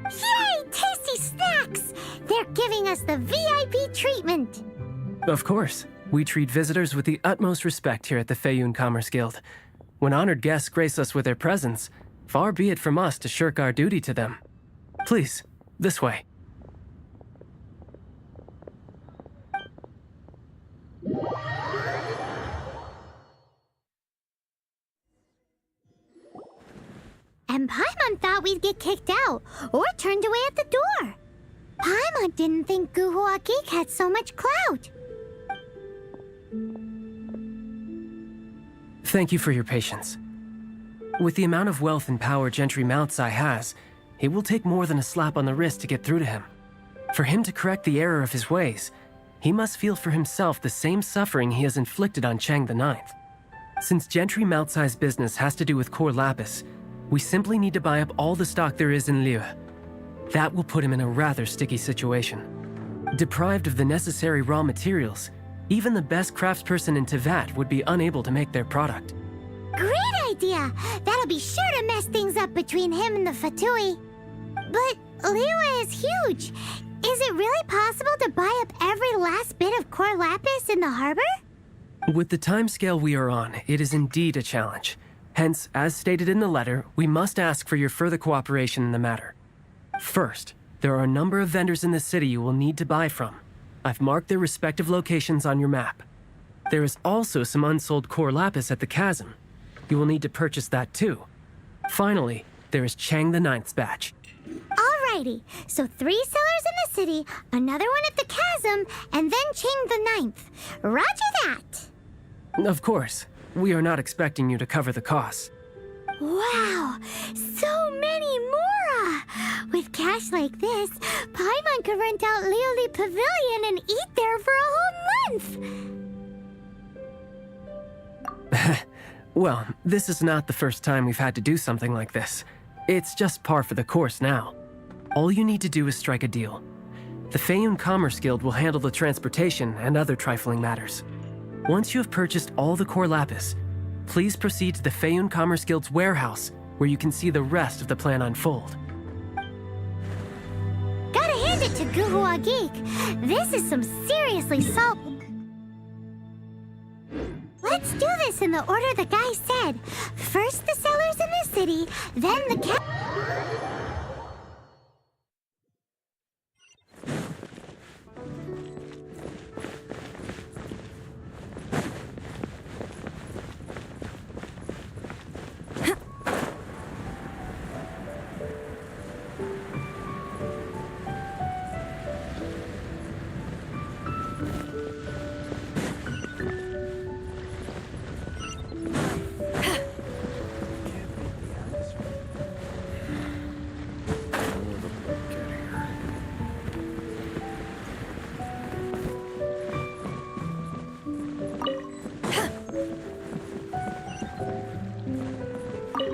Yay! Tasty snacks! They're giving us the VIP treatment! Of course. We treat visitors with the utmost respect here at the Feiyun Commerce Guild. When honored guests grace us with their presence, far be it from us to shirk our duty to them. Please, this way. get kicked out or turned away at the door. Paimon didn't think Guhua Geek had so much clout. Thank you for your patience. With the amount of wealth and power Gentry Maocai has, it will take more than a slap on the wrist to get through to him. For him to correct the error of his ways, he must feel for himself the same suffering he has inflicted on Chang the Ninth. Since Gentry Maocai's business has to do with core lapis, we simply need to buy up all the stock there is in Liyue. That will put him in a rather sticky situation. Deprived of the necessary raw materials, even the best craftsperson in Tevat would be unable to make their product. Great idea! That'll be sure to mess things up between him and the Fatui. But Liyue is huge. Is it really possible to buy up every last bit of core lapis in the harbor? With the timescale we are on, it is indeed a challenge. Hence, as stated in the letter, we must ask for your further cooperation in the matter. First, there are a number of vendors in the city you will need to buy from. I've marked their respective locations on your map. There is also some unsold core lapis at the chasm. You will need to purchase that too. Finally, there is Chang the Ninth's batch. Alrighty, so 3 sellers in the city, another one at the chasm, and then Chang the Ninth. Roger that! Of course, we are not expecting you to cover the costs. Wow, so many more! With cash like this, Paimon could rent out Liyue Pavilion and eat there for a whole month! Well, this is not the first time we've had to do something like this. It's just par for the course now. All you need to do is strike a deal. The Feiyun Commerce Guild will handle the transportation and other trifling matters. Once you have purchased all the core lapis, please proceed to the Feiyun Commerce Guild's warehouse, where you can see the rest of the plan unfold. Gotta hand it to Guhua Geek. This is some seriously salt... Let's do this in the order the guy said. First the sellers in the city, then the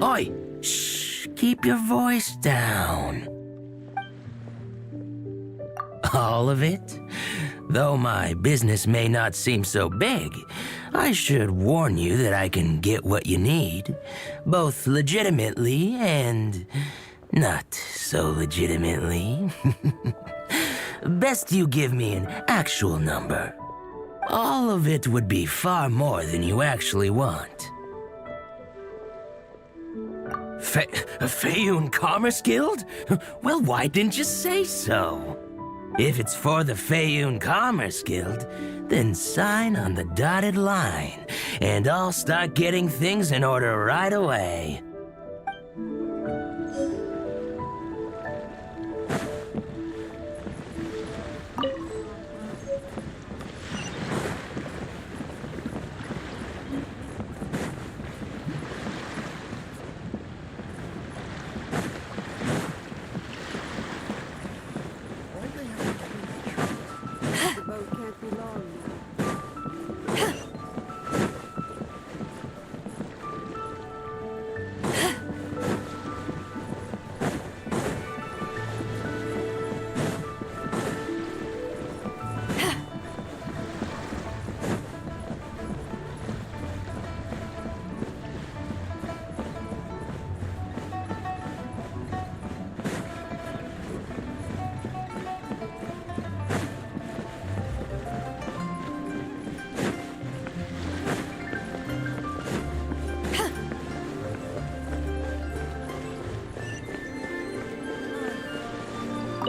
Oi! Shh! Keep your voice down. All of it? Though my business may not seem so big, I should warn you that I can get what you need, both legitimately and not so legitimately. Best you give me an actual number. All of it would be far more than you actually want. Feiyun Commerce Guild? Well, why didn't you say so? If it's for the Feiyun Commerce Guild, then sign on the dotted line, and I'll start getting things in order right away.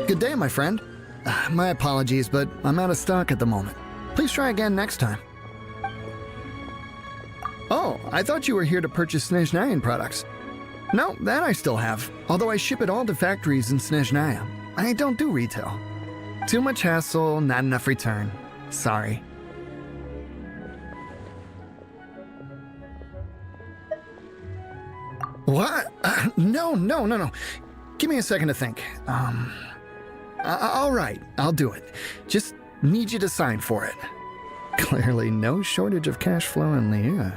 Good day, my friend. My apologies, but I'm out of stock at the moment. Please try again next time. Oh, I thought you were here to purchase Xinyue products. No, that I still have, although I ship it all to factories in Snezhnaya. I don't do retail. Too much hassle, not enough return. Sorry. What? No. Give me a second to think. All right, I'll do it. Just need you to sign for it. Clearly no shortage of cash flow in Liyue.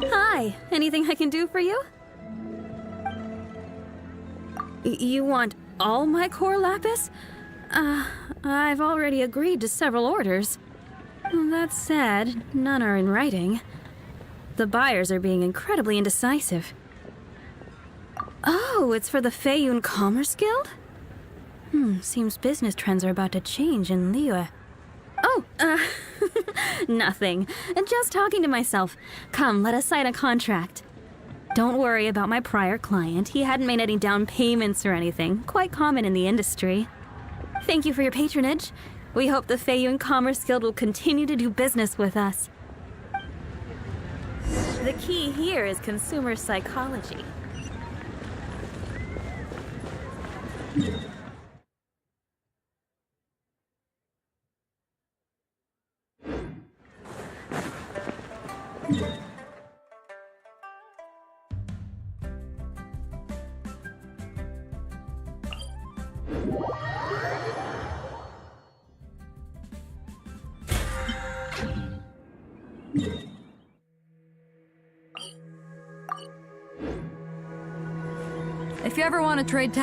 Hi, anything I can do for you? You want all my core lapis? I've already agreed to several orders. That said, none are in writing. The buyers are being incredibly indecisive. Oh, it's for the Feiyun Commerce Guild? Seems business trends are about to change in Liyue. Oh, nothing. Just talking to myself. Come, let us sign a contract. Don't worry about my prior client. He hadn't made any down payments or anything. Quite common in the industry. Thank you for your patronage. We hope the Feiyun Commerce Guild will continue to do business with us. The key here is consumer psychology. If you ever want to trade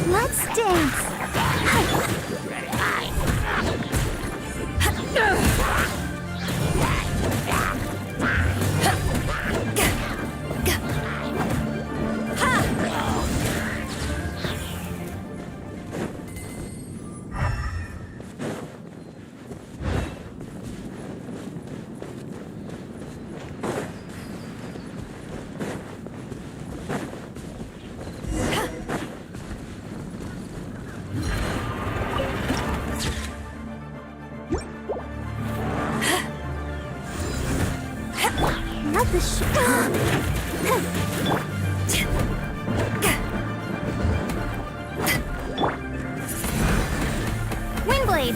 Let's dance. Not the Windblade.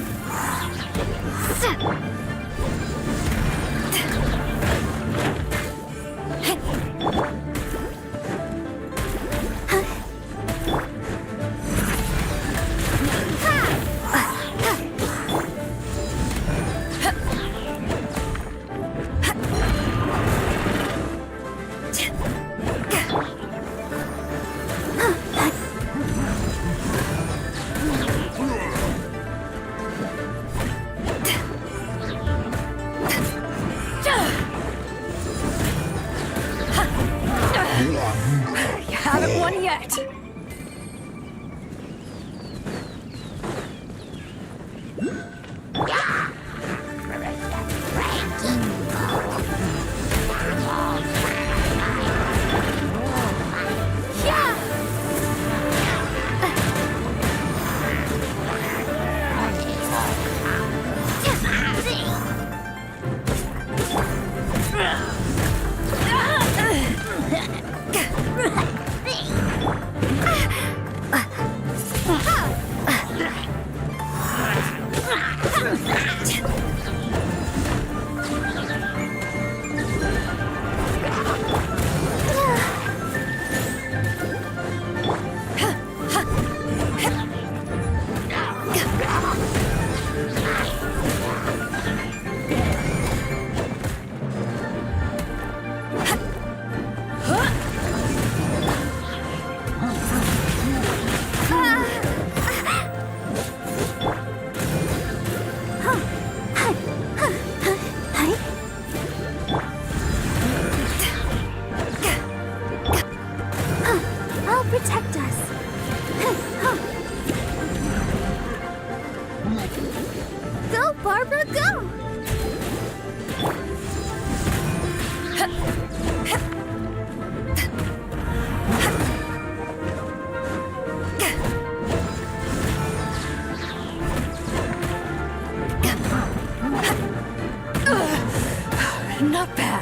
Go! Not bad.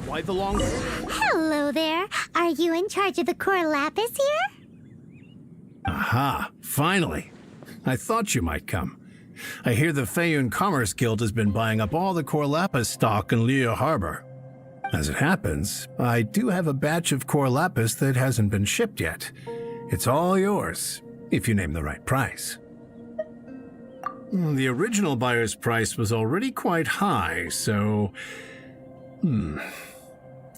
Why the long... Hello there. Are you in charge of the core lapis here? Aha, finally. I thought you might come. I hear the Feiyun Commerce Guild has been buying up all the core lapis stock in Liyue Harbor. As it happens, I do have a batch of core lapis that hasn't been shipped yet. It's all yours, if you name the right price. The original buyer's price was already quite high, so...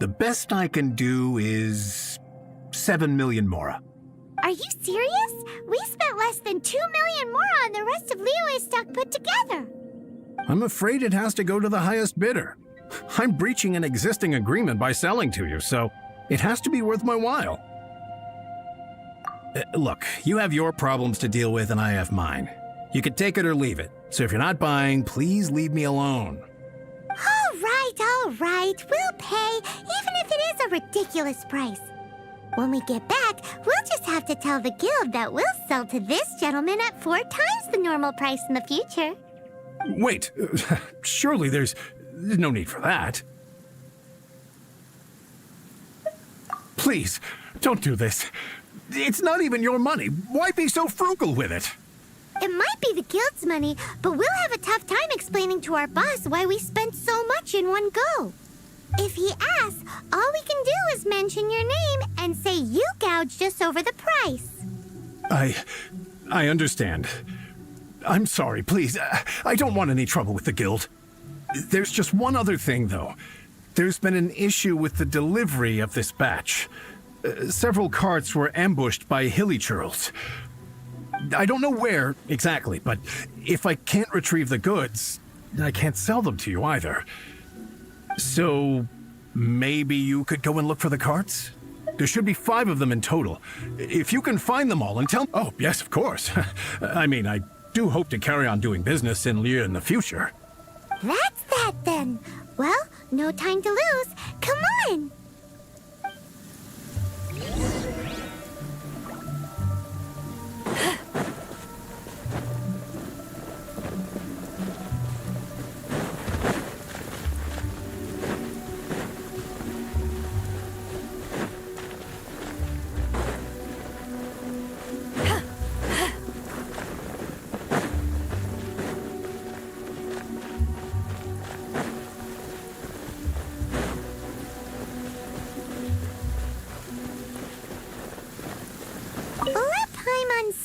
The best I can do is 7 million mora. Are you serious? We spent less than 2 million more on the rest of Liyue's stock put together. I'm afraid it has to go to the highest bidder. I'm breaching an existing agreement by selling to you, so it has to be worth my while. Look, you have your problems to deal with and I have mine. You can take it or leave it, so if you're not buying, please leave me alone. All right. We'll pay, even if it is a ridiculous price. When we get back, we'll just have to tell the guild that we'll sell to this gentleman at 4 times the normal price in the future. Wait, surely there's no need for that. Please, don't do this. It's not even your money. Why be so frugal with it? It might be the guild's money, but we'll have a tough time explaining to our boss why we spent so much in one go. If he asks, all we can do is mention your name and say you gouged us over the price. I understand. I'm sorry, please. I don't want any trouble with the guild. There's just one other thing, though. There's been an issue with the delivery of this batch. Several carts were ambushed by hilly churls. I don't know where exactly, but if I can't retrieve the goods, I can't sell them to you either. So maybe you could go and look for the carts? There should be 5 of them in total. If you can find them all and tell... Oh, yes, of course. I mean, I do hope to carry on doing business in Liyue in the future. That's that then. Well, no time to lose. Come on!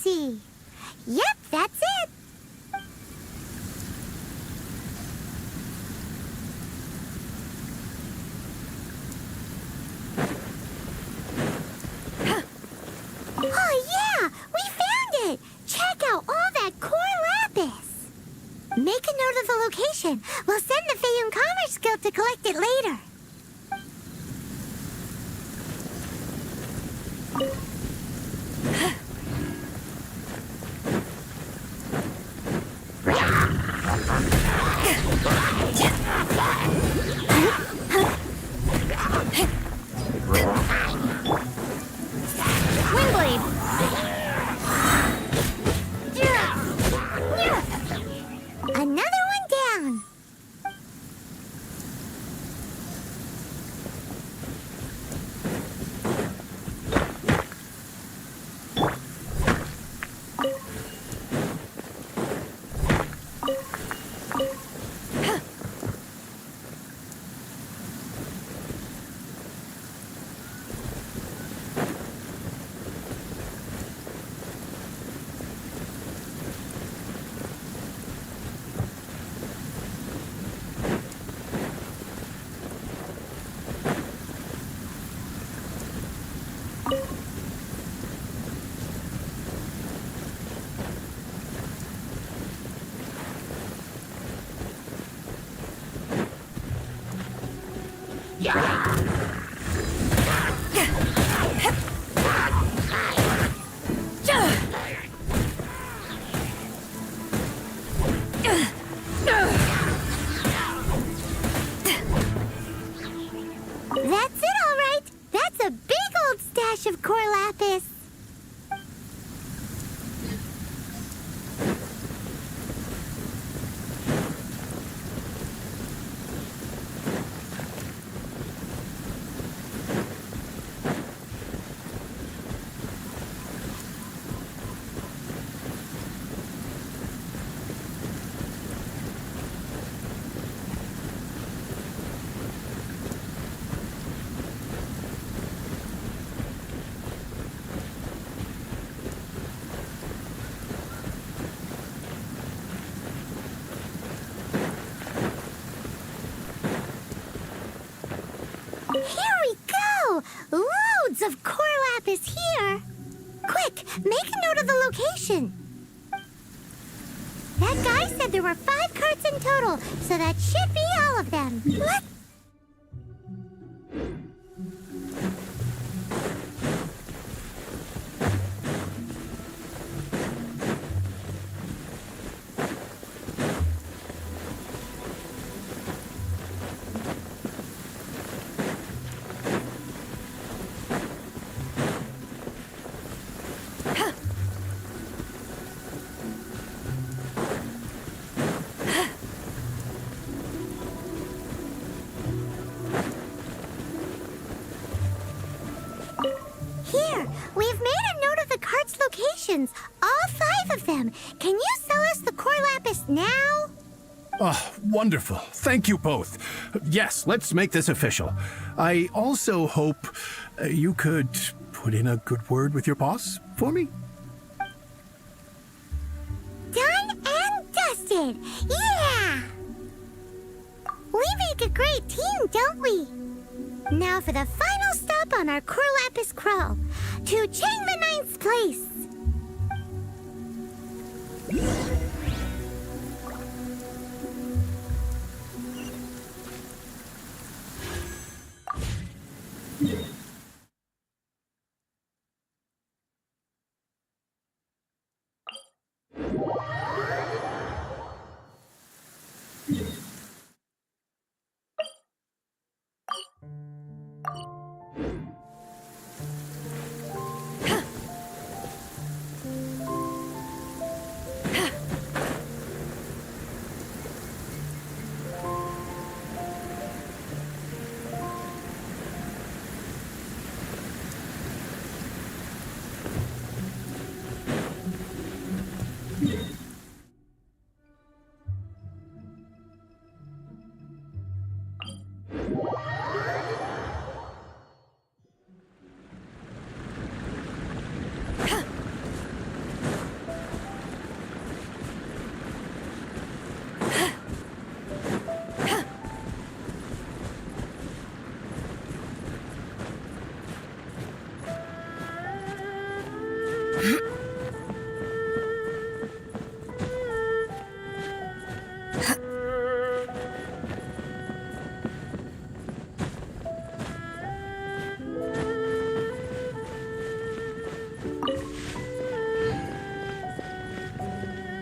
C. Yep, that's it. Oh yeah, we found it. Check out all that core lapis. Make a note of the location. We'll send the Feiyun Commerce Guild to collect it later. That's it, all right. That's a big old stash of core lapis. Here we go! Loads of core lapis here! Quick, make a note of the location. That guy said there were 5 carts in total, so that should be all of them. Let's... Here, we've made a note of the cart's locations. All 5 of them. Can you sell us the core lapis now? Oh, wonderful. Thank you both. Yes, let's make this official. I also hope you could put in a good word with your boss for me. Done and dusted. Yeah! We make a great team, don't we? Now for the final stop on our core lapis crawl. To Chang the Ninth's place.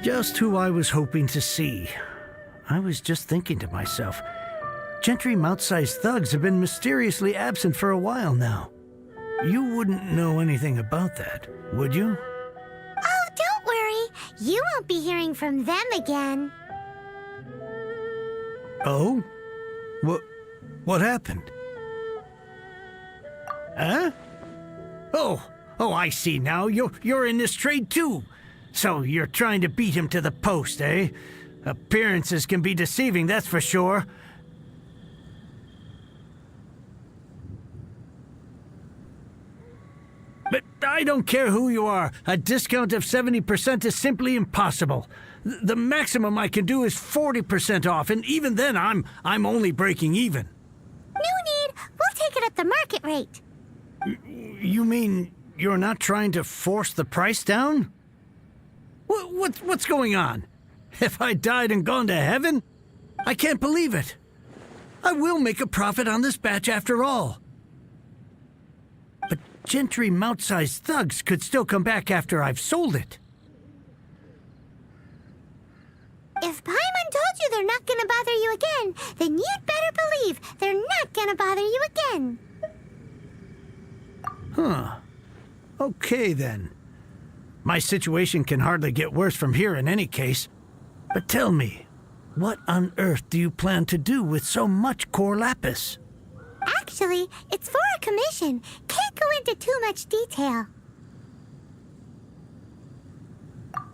Just who I was hoping to see. I was just thinking to myself, Gentry Maocai's thugs have been mysteriously absent for a while now. You wouldn't know anything about that, would you? Oh, don't worry. You won't be hearing from them again. Oh? What happened? Huh? Oh, I see now. You're in this trade too. So you're trying to beat him to the post, eh? Appearances can be deceiving, that's for sure. But I don't care who you are. A discount of 70% is simply impossible. The maximum I can do is 40% off, and even then I'm only breaking even. No need. We'll take it at the market rate. You mean you're not trying to force the price down? What's going on? Have I died and gone to heaven? I can't believe it. I will make a profit on this batch after all. But Gentry Maocai's thugs could still come back after I've sold it. If Paimon told you they're not gonna bother you again, then you'd better believe they're not gonna bother you again. Huh. Okay, then. My situation can hardly get worse from here in any case. But tell me, what on earth do you plan to do with so much core lapis? Actually, it's for a commission. Can't go into too much detail.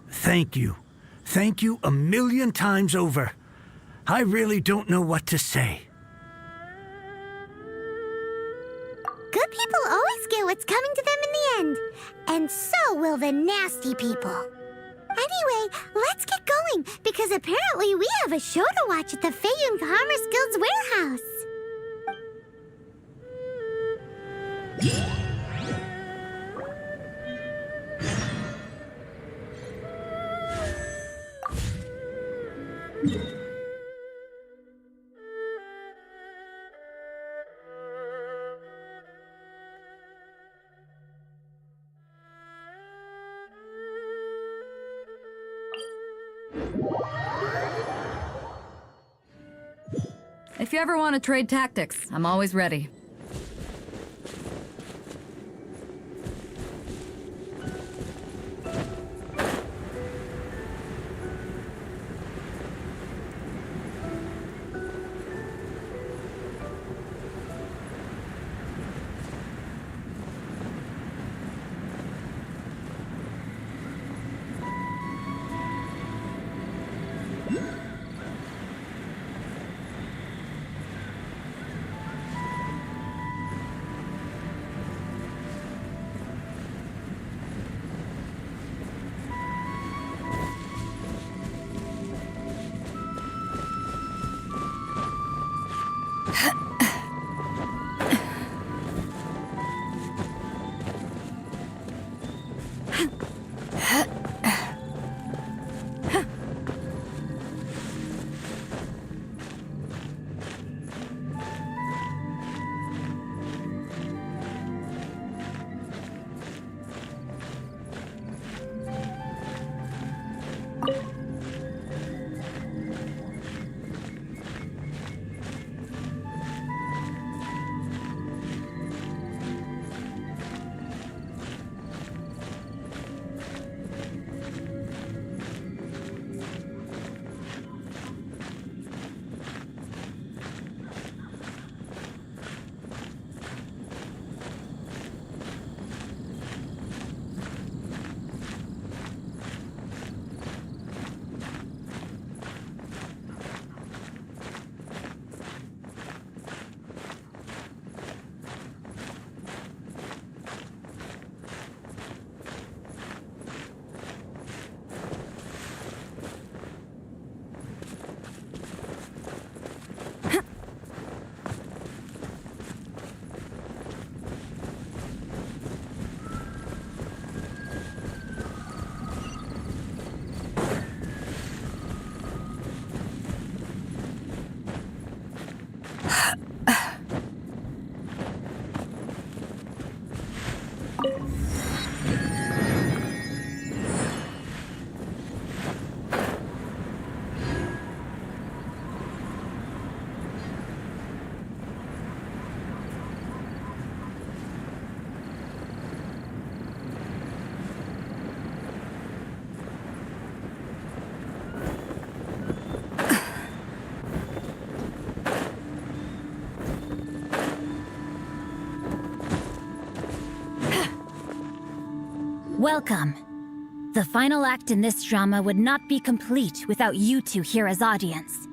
Thank you. Thank you a million times over. I really don't know what to say. Good people always get what's coming to them in the end. And so will the nasty people. Anyway, let's get going, because apparently we have a show to watch at the Feiyun Commerce Guild's warehouse. If you ever want to trade tactics, I'm always ready. Welcome. The final act in this drama would not be complete without you two here as audience.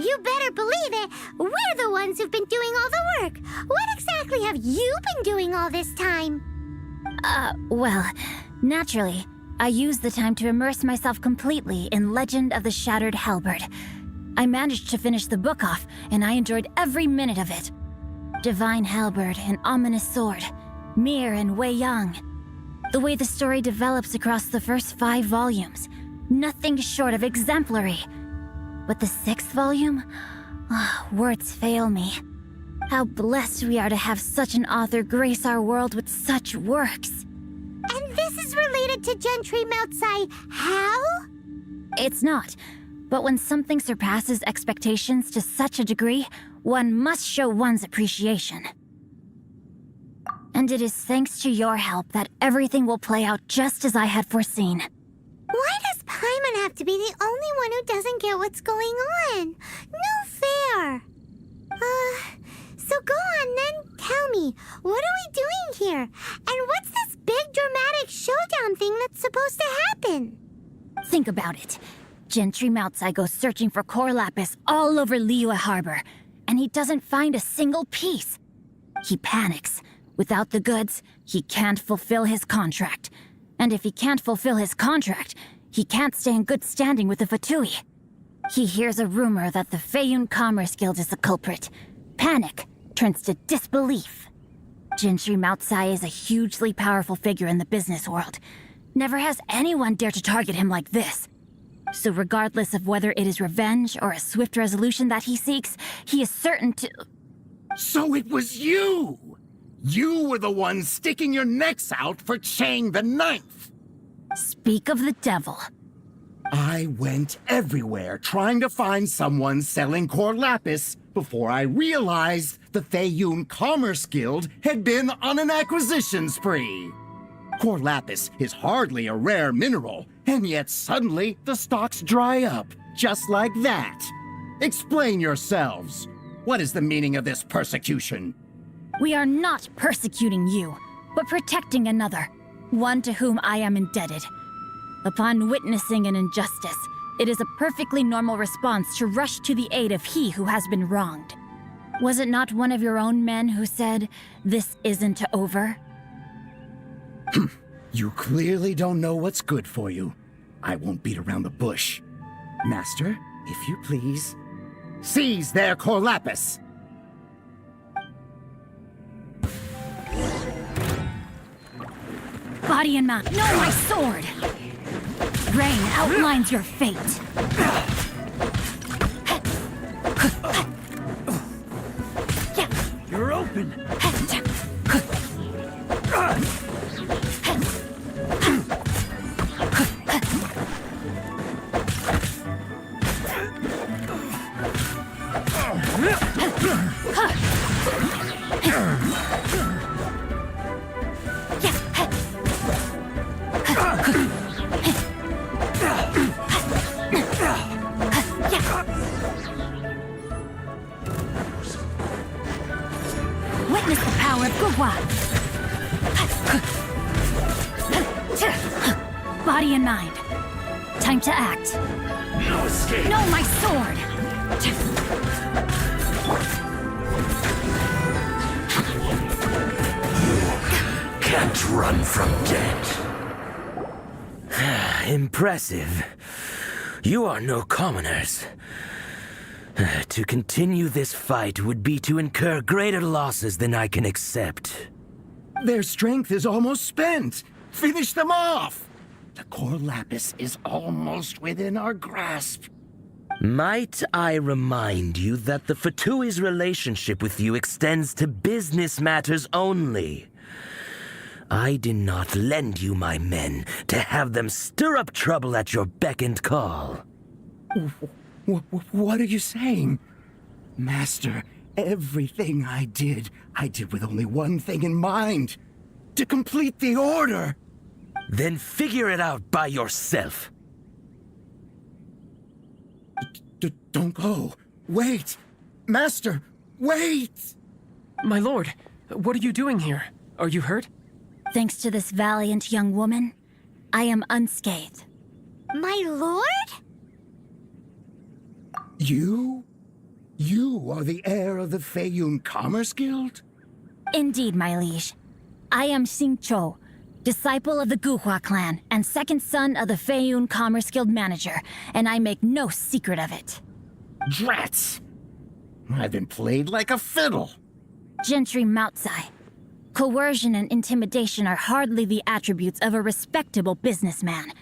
You better believe it. We're the ones who've been doing all the work. What exactly have you been doing all this time? Well, naturally, I used the time to immerse myself completely in Legend of the Shattered Halberd. I managed to finish the book off, and I enjoyed every minute of it. Divine Halberd, an ominous sword, Mir and Wei Yang. The way the story develops across the first 5 volumes, nothing short of exemplary. But the 6th volume? Words fail me. How blessed we are to have such an author grace our world with such works. And this is related to Gentry Maocai. How? It's not. But when something surpasses expectations to such a degree, one must show one's appreciation. And it is thanks to your help that everything will play out just as I had foreseen. Why does Paimon have to be the only one who doesn't get what's going on? No fair. So go on then, tell me, what are we doing here? And what's this big dramatic showdown thing that's supposed to happen? Think about it. Gentry Maocai goes searching for core lapis all over Liyue Harbor, and he doesn't find a single piece. He panics. Without the goods, he can't fulfill his contract. And if he can't fulfill his contract, he can't stay in good standing with the Fatui. He hears a rumor that the Feiyun Commerce Guild is the culprit. Panic turns to disbelief. Gentry Maocai is a hugely powerful figure in the business world. Never has anyone dared to target him like this. So regardless of whether it is revenge or a swift resolution that he seeks, he is certain to... So it was you! You were the one sticking your necks out for Chang the Ninth! Speak of the devil. I went everywhere trying to find someone selling core lapis before I realized the Feiyun Commerce Guild had been on an acquisition spree. Core lapis is hardly a rare mineral, and yet suddenly the stocks dry up, just like that. Explain yourselves. What is the meaning of this persecution? We are not persecuting you, but protecting another, one to whom I am indebted. Upon witnessing an injustice, it is a perfectly normal response to rush to the aid of he who has been wronged. Was it not one of your own men who said, "This isn't over"? You clearly don't know what's good for you. I won't beat around the bush. Master, if you please, seize their core lapis! Body and mount. No, my sword! Rain outlines your fate. You're open. Witness the power of Gugwa. Body and mind. Time to act. No escape. No, my sword! Can't run from death. Impressive. You are no commoners. To continue this fight would be to incur greater losses than I can accept. Their strength is almost spent. Finish them off! The core lapis is almost within our grasp. Might I remind you that the Fatui's relationship with you extends to business matters only? I did not lend you my men to have them stir up trouble at your beck and call. What are you saying? Master, everything I did with only one thing in mind. To complete the order. Then figure it out by yourself. Don't go. Wait. Master, wait! My lord, what are you doing here? Are you hurt? Thanks to this valiant young woman, I am unscathed. My lord? You? You are the heir of the Feiyun Commerce Guild? Indeed, my liege. I am Xingqiu, disciple of the Guhua clan and second son of the Feiyun Commerce Guild manager, and I make no secret of it. Drats! I've been played like a fiddle. Gentry Maocai. Coercion and intimidation are hardly the attributes of a respectable businessman.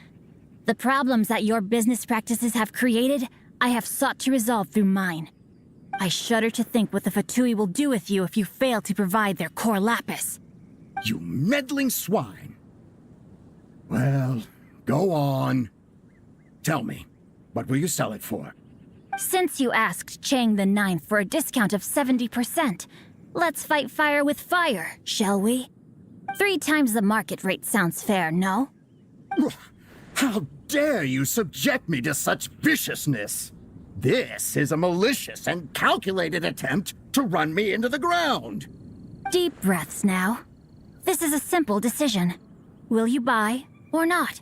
The problems that your business practices have created, I have sought to resolve through mine. I shudder to think what the Fatui will do with you if you fail to provide their core lapis. You meddling swine. Well, go on. Tell me, what will you sell it for? Since you asked Chang the Ninth for a discount of 70%, let's fight fire with fire, shall we? 3 times the market rate sounds fair, no? How dare you subject me to such viciousness? This is a malicious and calculated attempt to run me into the ground. Deep breaths now. This is a simple decision. Will you buy or not?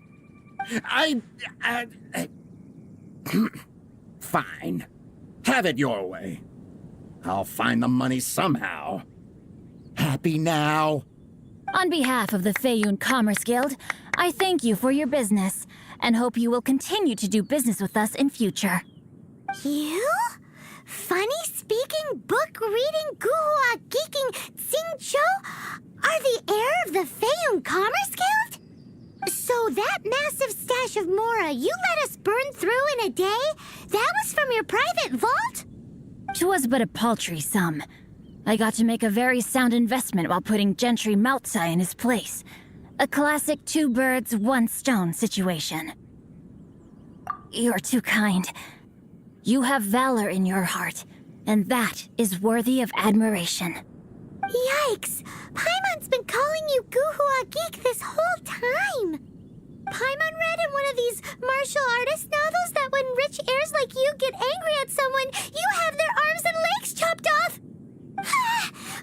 Fine. Have it your way. I'll find the money somehow. Happy now? On behalf of the Feiyun Commerce Guild, I thank you for your business, and hope you will continue to do business with us in future. You? Funny-speaking, book-reading, guhua geeking Xingqiu are the heir of the Feiyun Commerce Guild? So that massive stash of Mora you let us burn through in a day? That was from your private vault? 'Twas but a paltry sum. I got to make a very sound investment while putting Gentry Maocai in his place. A classic 2 birds, 1 stone situation. You're too kind. You have valor in your heart, and that is worthy of admiration. Yikes! Paimon's been calling you Guhua Geek this whole time! Paimon read in one of these martial artist novels that when rich heirs like you get angry at someone, you have their arms and legs chopped off!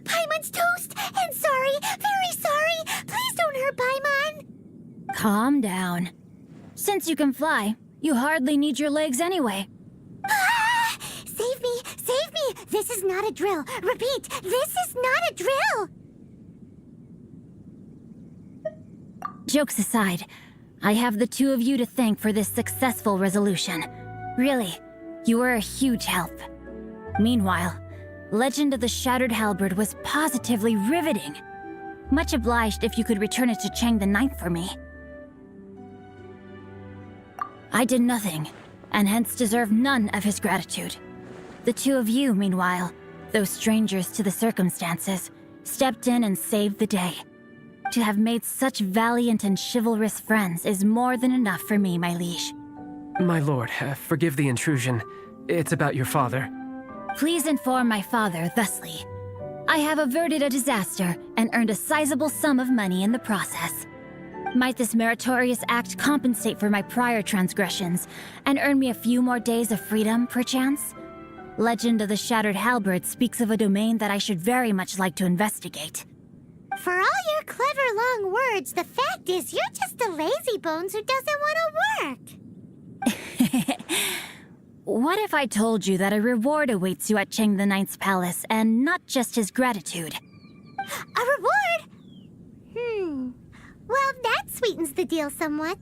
Paimon's toast, and sorry, very sorry! Please don't hurt Paimon! Calm down. Since you can fly, you hardly need your legs anyway. Save me! Save me! This is not a drill! Repeat, this is not a drill! Jokes aside, I have the 2 of you to thank for this successful resolution. Really, you were a huge help. Meanwhile, Legend of the Shattered Halberd was positively riveting. Much obliged if you could return it to Chang the Ninth for me. I did nothing, and hence deserve none of his gratitude. The 2 of you, meanwhile, though strangers to the circumstances, stepped in and saved the day. To have made such valiant and chivalrous friends is more than enough for me, my liege. My lord, forgive the intrusion. It's about your father. Please inform my father thusly. I have averted a disaster and earned a sizable sum of money in the process. Might this meritorious act compensate for my prior transgressions and earn me a few more days of freedom, perchance? Legend of the Shattered Halberd speaks of a domain that I should very much like to investigate. For all your clever long words, the fact is you're just a lazy bones who doesn't want to work. What if I told you that a reward awaits you at Chang the Ninth's palace, and not just his gratitude? A reward? Well, that sweetens the deal somewhat.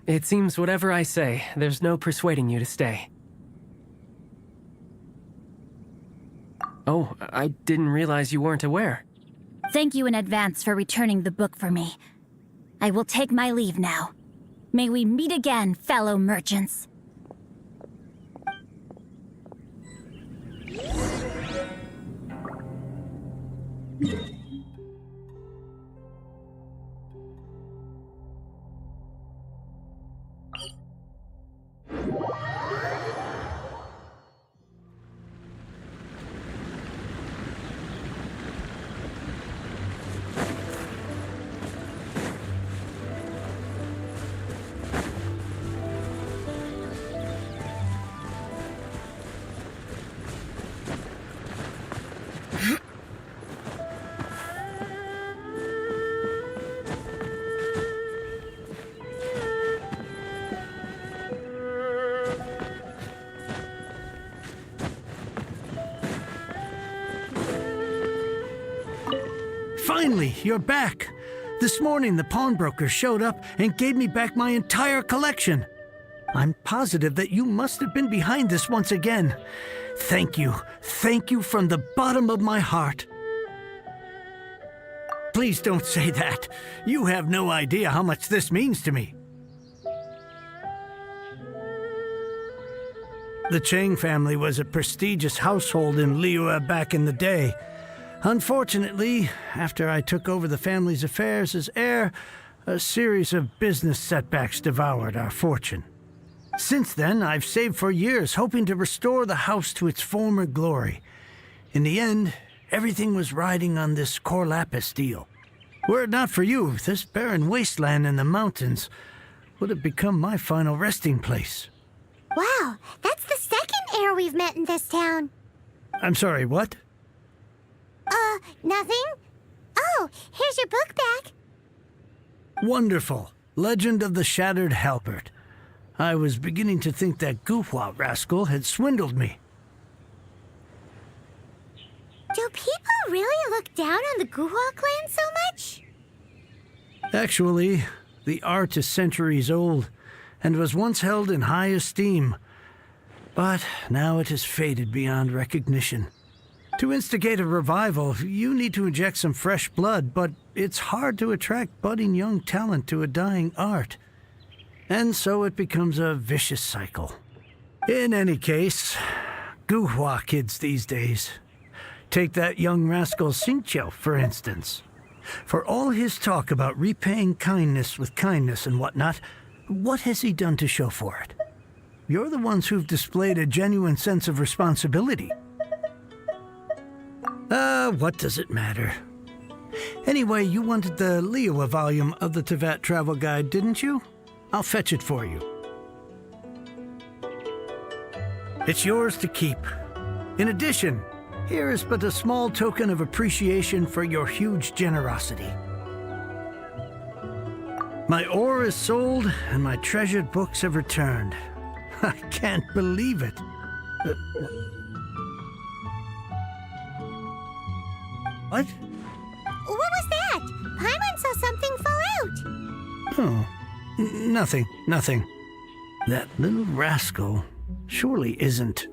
It seems whatever I say, there's no persuading you to stay. Oh, I didn't realize you weren't aware. Thank you in advance for returning the book for me. I will take my leave now. May we meet again, fellow merchants. Finally, you're back. This morning, the pawnbroker showed up and gave me back my entire collection. I'm positive that you must have been behind this once again. Thank you from the bottom of my heart. Please don't say that. You have no idea how much this means to me. The Chang family was a prestigious household in Liyue back in the day. Unfortunately, after I took over the family's affairs as heir, a series of business setbacks devoured our fortune. Since then, I've saved for years, hoping to restore the house to its former glory. In the end, everything was riding on this core lapis deal. Were it not for you, this barren wasteland in the mountains would have become my final resting place. Wow, that's the second heir we've met in this town. I'm sorry, what? Nothing? Oh, here's your book back. Wonderful. Legend of the Shattered Halberd. I was beginning to think that Guhua rascal had swindled me. Do people really look down on the Guhua clan so much? Actually, the art is centuries old and was once held in high esteem. But now it has faded beyond recognition. To instigate a revival, you need to inject some fresh blood, but it's hard to attract budding young talent to a dying art. And so it becomes a vicious cycle. In any case, Guhua kids these days. Take that young rascal Xingqiu, for instance. For all his talk about repaying kindness with kindness and whatnot, what has he done to show for it? You're the ones who've displayed a genuine sense of responsibility. What does it matter? Anyway, you wanted the Liyue volume of the Teyvat travel guide, didn't you? I'll fetch it for you. It's yours to keep. In addition, here is but a small token of appreciation for your huge generosity. My ore is sold, and my treasured books have returned. I can't believe it. What? What was that? Paimon saw something fall out. Oh, nothing. That little rascal surely isn't...